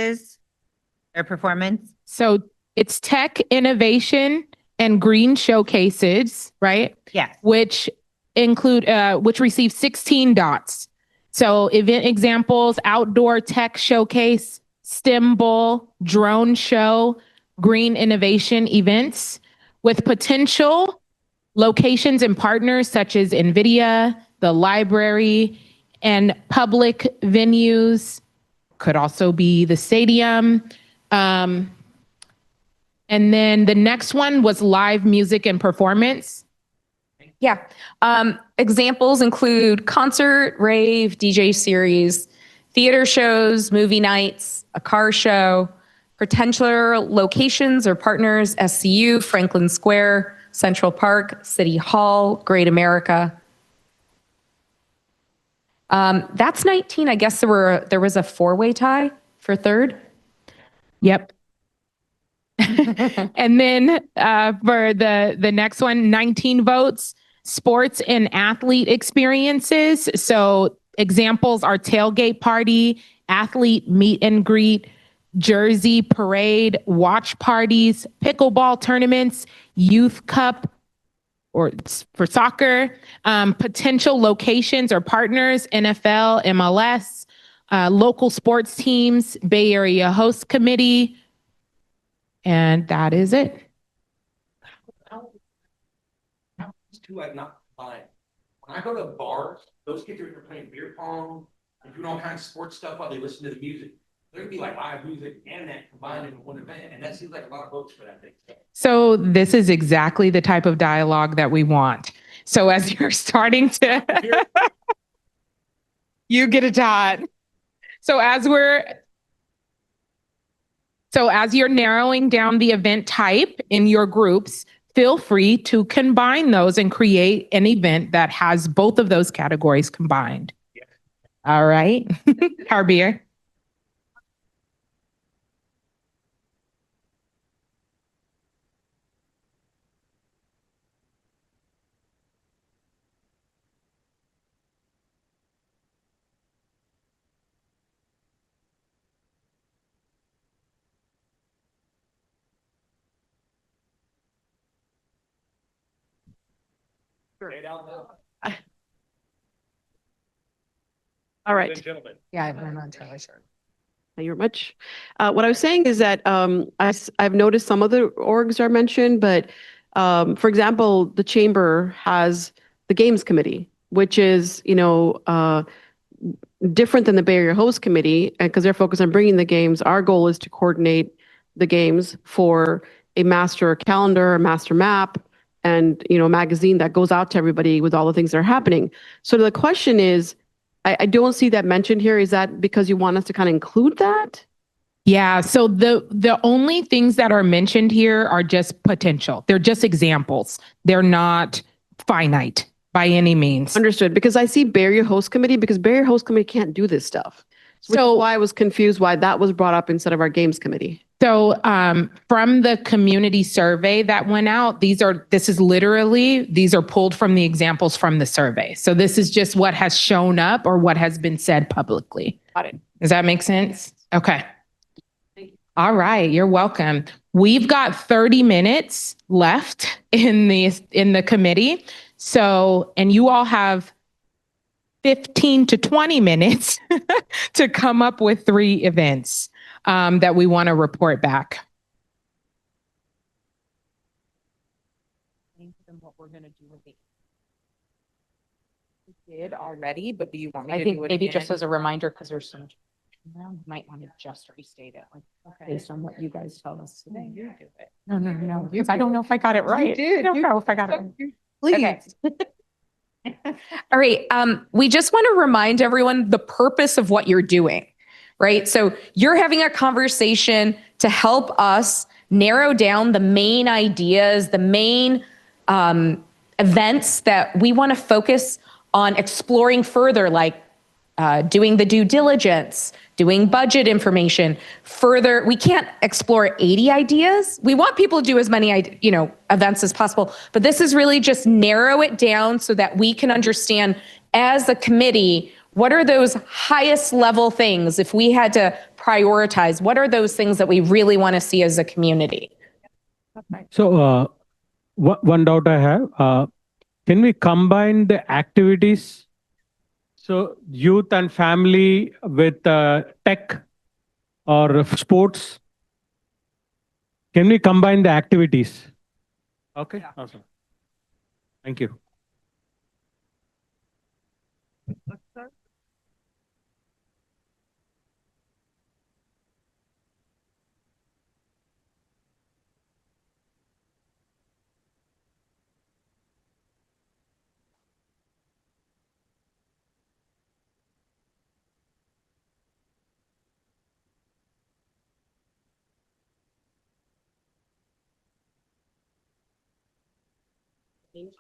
So it's tech, innovation, and green showcases, right? Yes. Which receive 16 dots. So event examples, outdoor tech showcase, STEM Bowl, drone show, green innovation events, with potential locations and partners such as NVIDIA, the library, and public venues. Could also be the stadium. And then the next one was live music and performance. Yeah. Examples include concert, rave, DJ series, theater shows, movie nights, a car show, potential locations or partners, SCU, Franklin Square, Central Park, City Hall, Great America. That's 19. I guess there was a 4-way tie for third. Yep. And then for the next one, 19 votes, sports and athlete experiences. So examples are tailgate party, athlete meet and greet, jersey parade, watch parties, pickleball tournaments, youth cup, or for soccer, potential locations or partners, NFL, MLS, local sports teams, Bay Area Host Committee, and that is it. two have not combined. When I go to bars, those kids are either playing beer pong and doing all kinds of sports stuff while they listen to the music. There'd be like live music and that combined in one event, and that seems like a lot of votes for that thing. So this is exactly the type of dialogue that we want. So as you're starting to, you get a dot. So as you're narrowing down the event type in your groups, feel free to combine those and create an event that has both of those categories combined. Yeah. All right. Harbir. All right. Gentlemen. Yeah, I'm not entirely sure. Thank you very much. What I was saying is that I've noticed some of the orgs are mentioned, but for example, the chamber has the games committee, which is, different than the Bay Area Host Committee, and because they're focused on bringing the games. Our goal is to coordinate the games for a master calendar, a master map, and a magazine that goes out to everybody with all the things that are happening. So the question is, I don't see that mentioned here. Is that because you want us to kind of include that? Yeah, so the only things that are mentioned here are just potential. They're just examples. They're not finite by any means. Understood, because I see Bay Area Host Committee, because Bay Area Host Committee can't do this stuff. Which is why I was confused why that was brought up instead of our games committee. So from the community survey that went out, these are pulled from the examples from the survey. So this is just what has shown up or what has been said publicly. Got it. Does that make sense? Okay. All right, you're welcome. We've got 30 minutes left in the committee. So, and you all have 15 to 20 minutes to come up with 3 events that we want to report back. What we're going to do with it. We did already, but do you want me I to think do it maybe again? just as a reminder, because there's so much. You might want to just restate it, Okay. based on what you guys tell us today. You do it. No, because I don't know if I got it right. did. I don't know if I got it right. Please. All right. We just want to remind everyone the purpose of what you're doing, right? So you're having a conversation to help us narrow down the main ideas, the main events that we want to focus on exploring further, like doing the due diligence, doing budget information further. We can't explore 80 ideas. We want people to do as many, events as possible, but this is really just narrow it down so that we can understand as a committee, what are those highest level things? If we had to prioritize, what are those things that we really want to see as a community? So one doubt I have, can we combine the activities? So youth and family with tech or sports. Can we combine the activities? Okay, awesome. Thank you.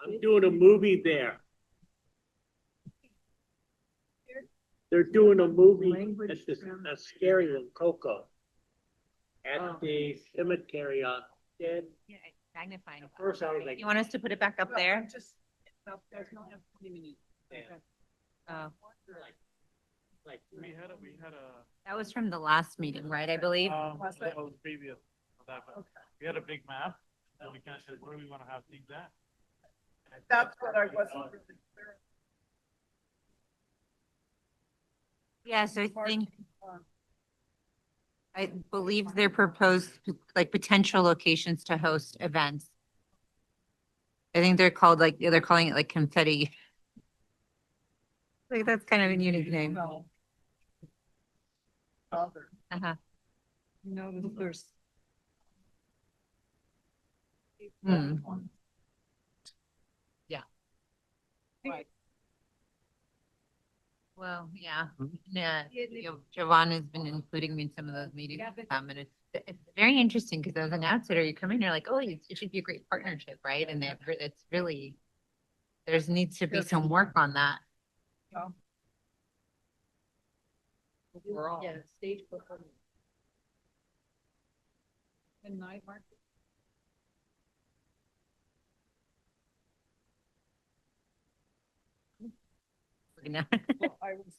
I'm doing a movie there. They're doing a movie at the Scary one, Coco. At the cemetery on dead. Yeah, magnifying. At first I was like. You want us to put it back up there? Oh. Like, we had a. That was from the last meeting, right, I believe? That was previous. We had a big map, and we kind of said, where do we want to have things at? That's what I wasn't really clear. Yeah, so I believe they're proposed, like, potential locations to host events. I think they're called like, they're calling it like confetti. Like, that's kind of a unique name. Uh-huh. There's. Hmm. Yeah. Well, yeah, yeah, Jovan has been including me in some of those meetings, and it's very interesting because as an outsider, you come in, you're like, oh, it should be a great partnership, right? And it's really, there's needs to be some work on that. Overall. Yeah, stage performance. And night market. You know? Well, I was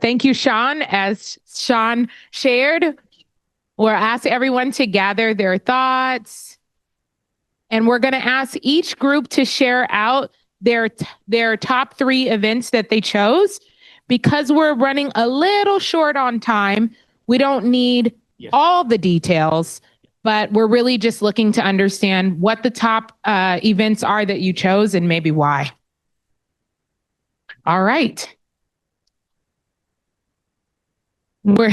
Thank you, Sean. As Sean shared, we're asked everyone to gather their thoughts. And we're going to ask each group to share out their top 3 events that they chose. Because we're running a little short on time, we don't need all the details, but we're really just looking to understand what the top events are that you chose and maybe why. All right. You're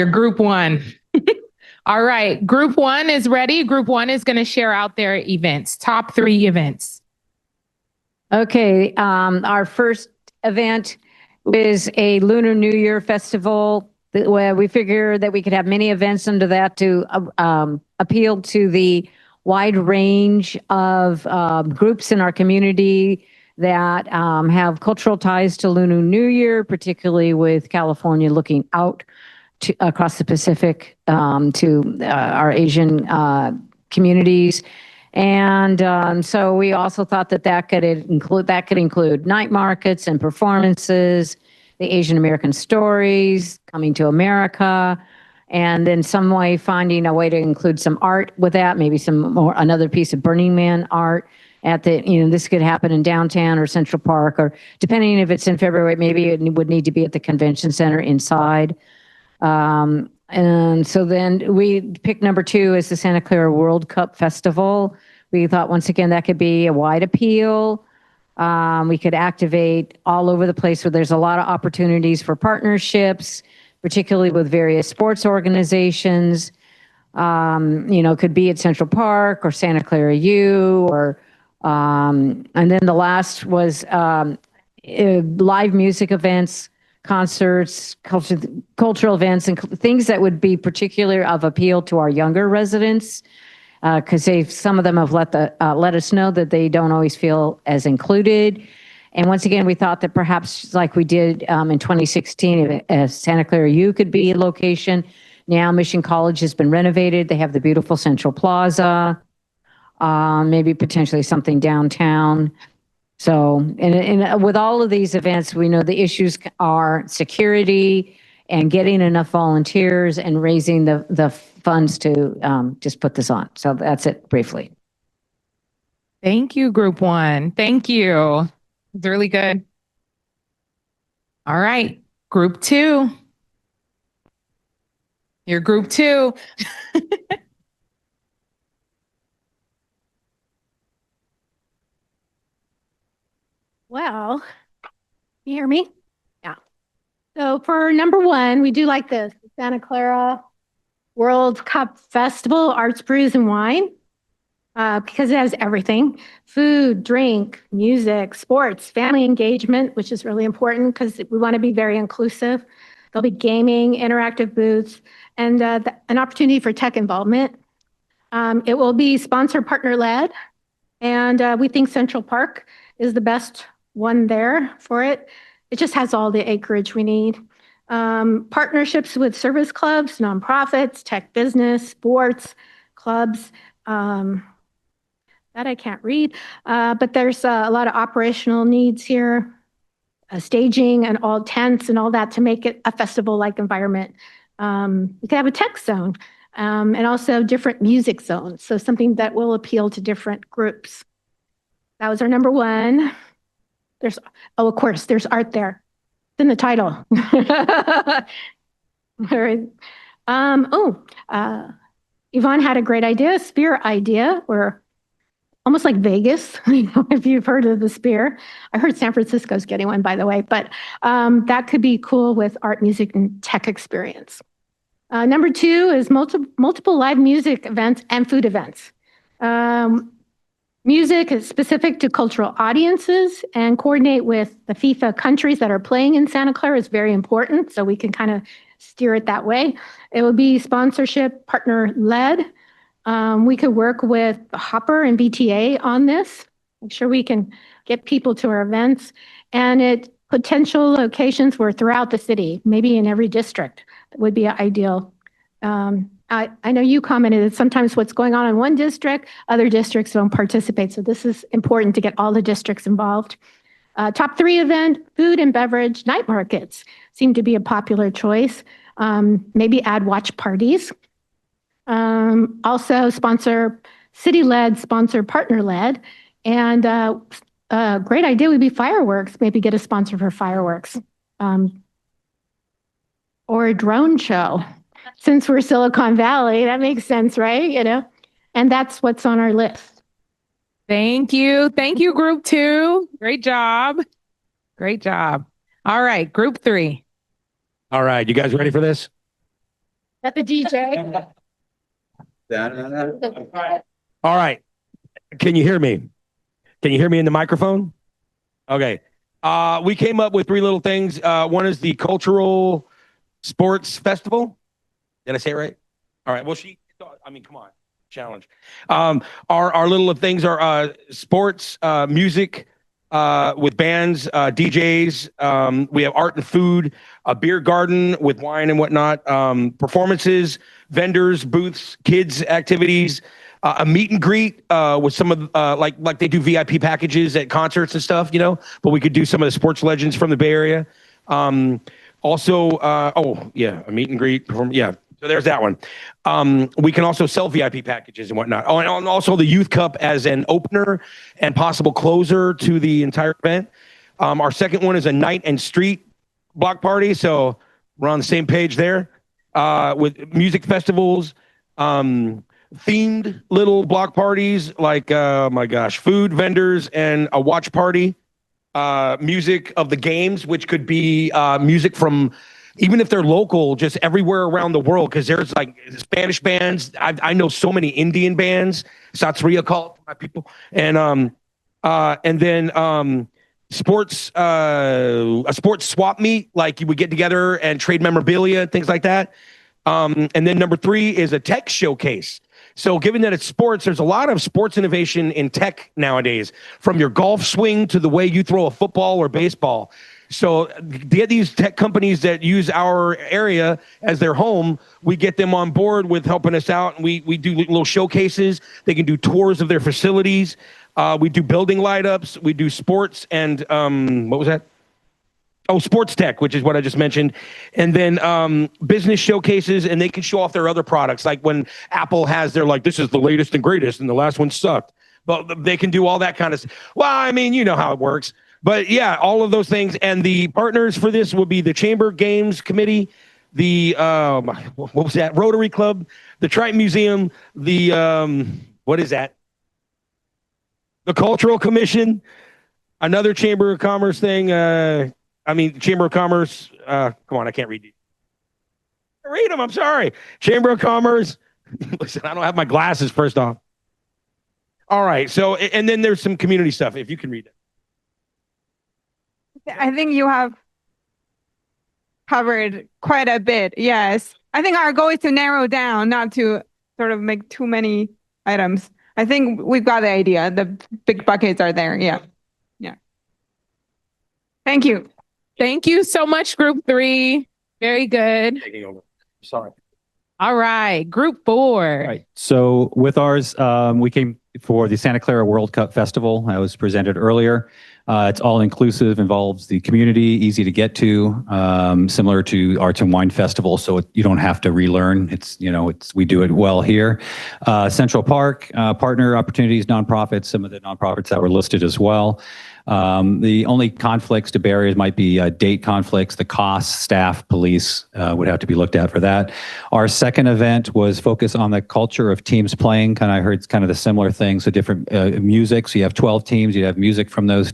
group 1. All right. Group 1 is ready. Group 1 is going to share out their events, top 3 events. Okay, our first event is a Lunar New Year festival where we figure that we could have many events under that to appeal to the wide range of groups in our community that have cultural ties to Lunar New Year, particularly with California looking out to, across the Pacific to our Asian communities. And so we also thought that could include night markets and performances, the Asian American stories coming to America, and then some way finding a way to include some art with that, maybe another piece of Burning Man art at the, this could happen in downtown or Central Park, or depending if it's in February, maybe it would need to be at the convention center inside. And so then we picked number 2 as the Santa Clara World Cup Festival. We thought, once again, that could be a wide appeal. We could activate all over the place where there's a lot of opportunities for partnerships, particularly with various sports organizations. Could be at Central Park or Santa Clara U, or and then the last was live music events, concerts, cultural events, and things that would be particular of appeal to our younger residents, because some of them have let us know that they don't always feel as included. And once again, we thought that perhaps like we did in 2016, Santa Clara U could be a location. Now Mission College has been renovated. They have the beautiful Central Plaza, maybe potentially something downtown. So, and with all of these events, we know the issues are security and getting enough volunteers and raising the funds to just put this on. So that's it briefly. Thank you, Group 1. Thank you. It's really good. All right, Group 2. You're Group 2. Well, you hear me? Yeah. So for number 1, we do like the Santa Clara World Cup Festival, Arts, Brews, and Wine, because it has everything: food, drink, music, sports, family engagement, which is really important because we want to be very inclusive. There'll be gaming, interactive booths, and an opportunity for tech involvement. It will be sponsor partner led, and we think Central Park is the best one there for it. It just has all the acreage we need. Partnerships with service clubs, nonprofits, tech business, sports clubs, that I can't read, but there's a lot of operational needs here, staging and all tents and all that to make it a festival-like environment. We could have a tech zone and also different music zones, so something that will appeal to different groups. That was our number 1. Of course, there's art there. It's in the title. All right. Yvonne had a great idea, a Sphere idea, or almost like Vegas, if you've heard of the Sphere. I heard San Francisco's getting one, by the way, but that could be cool with art, music, and tech experience. Number 2 is multiple live music events and food events. Music is specific to cultural audiences, and coordinate with the FIFA countries that are playing in Santa Clara is very important, so we can kind of steer it that way. It will be sponsorship partner led. We could work with Hopper and VTA on this, make sure we can get people to our events, and potential locations were throughout the city, maybe in every district. That would be ideal. I know you commented that sometimes what's going on in one district, other districts don't participate. So this is important to get all the districts involved. Top 3 event, food and beverage night markets seem to be a popular choice. Maybe add watch parties. Also sponsor city-led, sponsor partner-led. And a great idea would be fireworks. Maybe get a sponsor for fireworks. Or a drone show. Since we're Silicon Valley, that makes sense, right? You know, and that's what's on our list. Thank you. Thank you, group 2. Great job. Great job. All right, group 3. All right, you guys ready for this? Got the DJ. All right. Can you hear me? Can you hear me in the microphone? Okay. We came up with 3 little things. One is the Cultural Sports Festival. Did I say it right? All right. Well, come on. Challenge. Our little things are sports, music, with bands, DJs. We have art and food, a beer garden with wine and whatnot, performances, vendors, booths, kids activities, a meet and greet with some of like they do VIP packages at concerts and stuff, you know. But we could do some of the sports legends from the Bay Area. Also, a meet and greet. So there's that one. We can also sell VIP packages and whatnot. Oh, and also the Youth Cup as an opener and possible closer to the entire event. Our second one is a night and street block party. So we're on the same page there with music festivals, themed little block parties like, food vendors and a watch party, music of the games, which could be music from, even if they're local, just everywhere around the world, because there's like Spanish bands. I know so many Indian bands. Satria call it, my people, and then sports, a sports swap meet, like you would get together and trade memorabilia, things like that. And then number 3 is a tech showcase. So given that it's sports, there's a lot of sports innovation in tech nowadays, from your golf swing to the way you throw a football or baseball. So get these tech companies that use our area as their home, we get them on board with helping us out. And we do little showcases. They can do tours of their facilities. We do building light ups. We do sports and what was that? Oh, sports tech, which is what I just mentioned. And then business showcases, and they can show off their other products. Like when Apple has their, like, this is the latest and greatest, and the last one sucked. But they can do all that kind of stuff. Well, I mean, you know how it works. But yeah, all of those things. And the partners for this will be the Chamber Games Committee, the, what was that? Rotary Club, the Triton Museum, the, what is that? The Cultural Commission, another Chamber of Commerce thing. Chamber of Commerce. Come on, I can't read these. Read them, I'm sorry. Chamber of Commerce. Listen, I don't have my glasses, first off. All right, so, and then there's some community stuff, if you can read it. I think you have covered quite a bit. Yes. I think our goal is to narrow down, not to sort of make too many items. I think we've got the idea. The big buckets are there. Yeah. Yeah. Thank you. Thank you so much, group 3. Very good. Taking over. Sorry. All right, group 4. Right. So with ours, we came for the Santa Clara World Cup Festival. That was presented earlier. It's all inclusive, involves the community, easy to get to, similar to Arts and Wine Festival. So you don't have to relearn. We do it well here. Central Park, partner opportunities, nonprofits, some of the nonprofits that were listed as well. The only conflicts to barriers might be date conflicts, the costs, staff, police would have to be looked at for that. Our second event was focused on the culture of teams playing. I heard it's kind of the similar thing. So different music. So you have 12 teams. You have music from those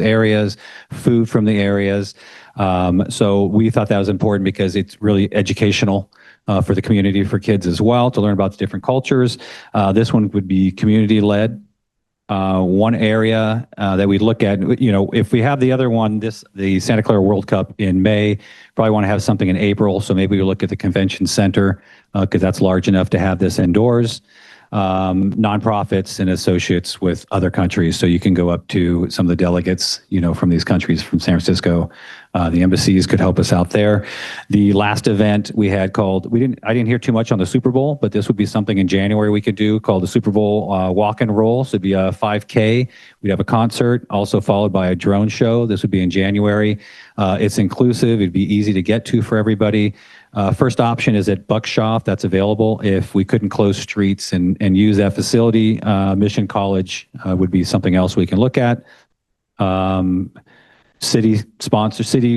areas, food from the areas. So we thought that was important because it's really educational for the community, for kids as well, to learn about the different cultures. This one would be community-led. One area that we look at, if we have the other one, the Santa Clara World Cup in May, probably want to have something in April. So maybe we look at the convention center because that's large enough to have this indoors. nonprofits and associates with other countries. So you can go up to some of the delegates, from these countries, from San Francisco. The embassies could help us out there. The last event we had I didn't hear too much on the Super Bowl, but this would be something in January we could do called the Super Bowl Walk and Roll. So it'd be a 5K. We'd have a concert, also followed by a drone show. This would be in January. It's inclusive. It'd be easy to get to for everybody. First option is at Buckshaw. That's available. If we couldn't close streets and use that facility, Mission College would be something else we can look at. City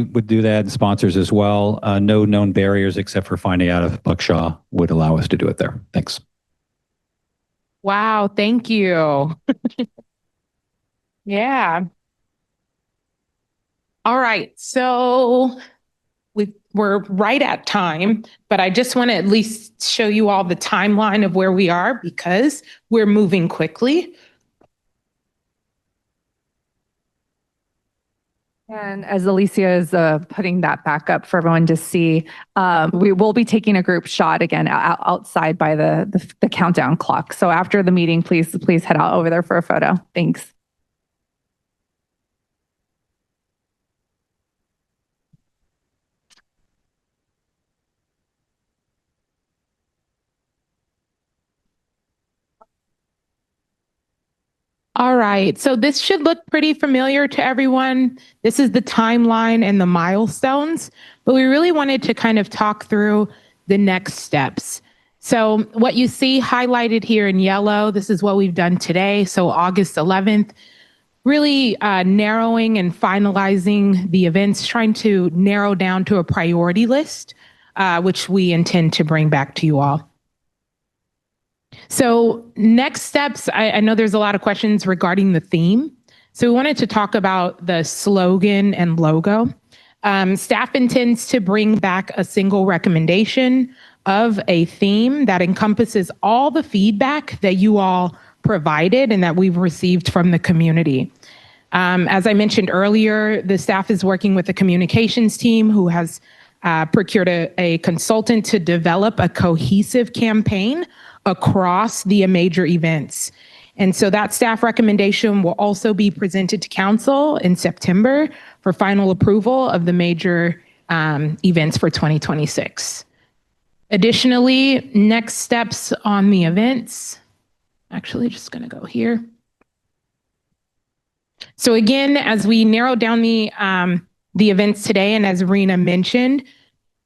would do that, and sponsors as well. No known barriers except for finding out if Buckshaw would allow us to do it there. Thanks. Wow, thank you. Yeah. All right, so we're right at time, but I just want to at least show you all the timeline of where we are because we're moving quickly. And as Alicia is putting that back up for everyone to see, we will be taking a group shot again outside by the countdown clock. So after the meeting, please head out over there for a photo. Thanks. All right, so this should look pretty familiar to everyone. This is the timeline and the milestones, but we really wanted to kind of talk through the next steps. So what you see highlighted here in yellow, this is what we've done today. So August 11th, really narrowing and finalizing the events, trying to narrow down to a priority list, which we intend to bring back to you all. So next steps, I know there's a lot of questions regarding the theme. So we wanted to talk about the slogan and logo. Staff intends to bring back a single recommendation of a theme that encompasses all the feedback that you all provided and that we've received from the community. As I mentioned earlier, the staff is working with the communications team who has procured a consultant to develop a cohesive campaign across the major events. And so that staff recommendation will also be presented to council in September for final approval of the major events for 2026. Additionally, next steps on the events, actually just gonna go here. So again, as we narrow down the events today, and as Rena mentioned,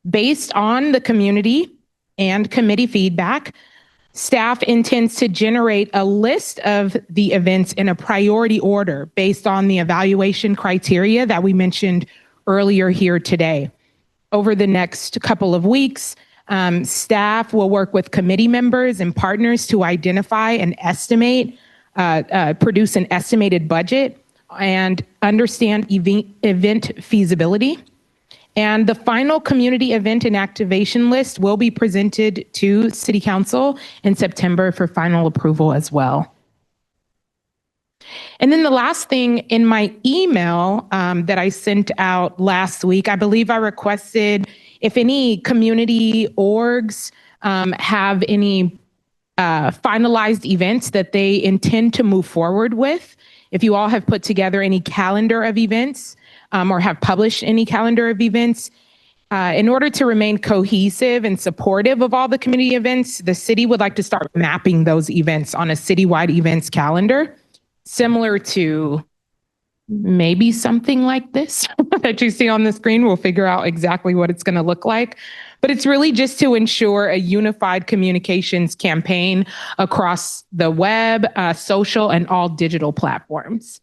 based on the community and committee feedback, staff intends to generate a list of the events in a priority order based on the evaluation criteria that we mentioned earlier here today. Over the next couple of weeks, staff will work with committee members and partners to identify and estimate, produce an estimated budget and understand event feasibility. And the final community event and activation list will be presented to City Council in September for final approval as well. And then the last thing in my email that I sent out last week, I believe I requested if any community orgs have any finalized events that they intend to move forward with. If you all have put together any calendar of events, or have published any calendar of events. In order to remain cohesive and supportive of all the community events, the city would like to start mapping those events on a citywide events calendar, similar to maybe something like this that you see on the screen. We'll figure out exactly what it's going to look like. But it's really just to ensure a unified communications campaign across the web, social, and all digital platforms.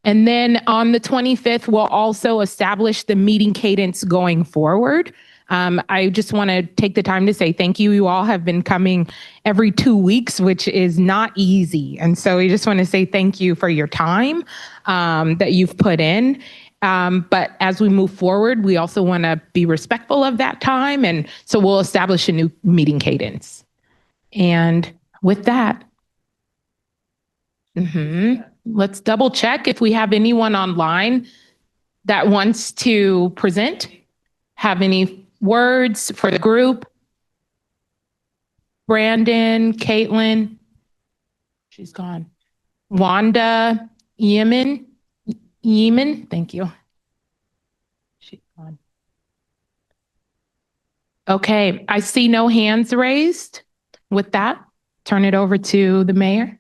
And then on the 25th, we'll also establish the meeting cadence going forward. I just want to take the time to say thank you. You all have been coming every 2 weeks, which is not easy. And so we just want to say thank you for your time that you've put in. But as we move forward, we also want to be respectful of that time. And so we'll establish a new meeting cadence. And with that, let's double check if we have anyone online that wants to present, have any words for the group. Brandon, Caitlin. She's gone. Wanda, Yemen, thank you. She's gone. Okay, I see no hands raised. With that, turn it over to the mayor.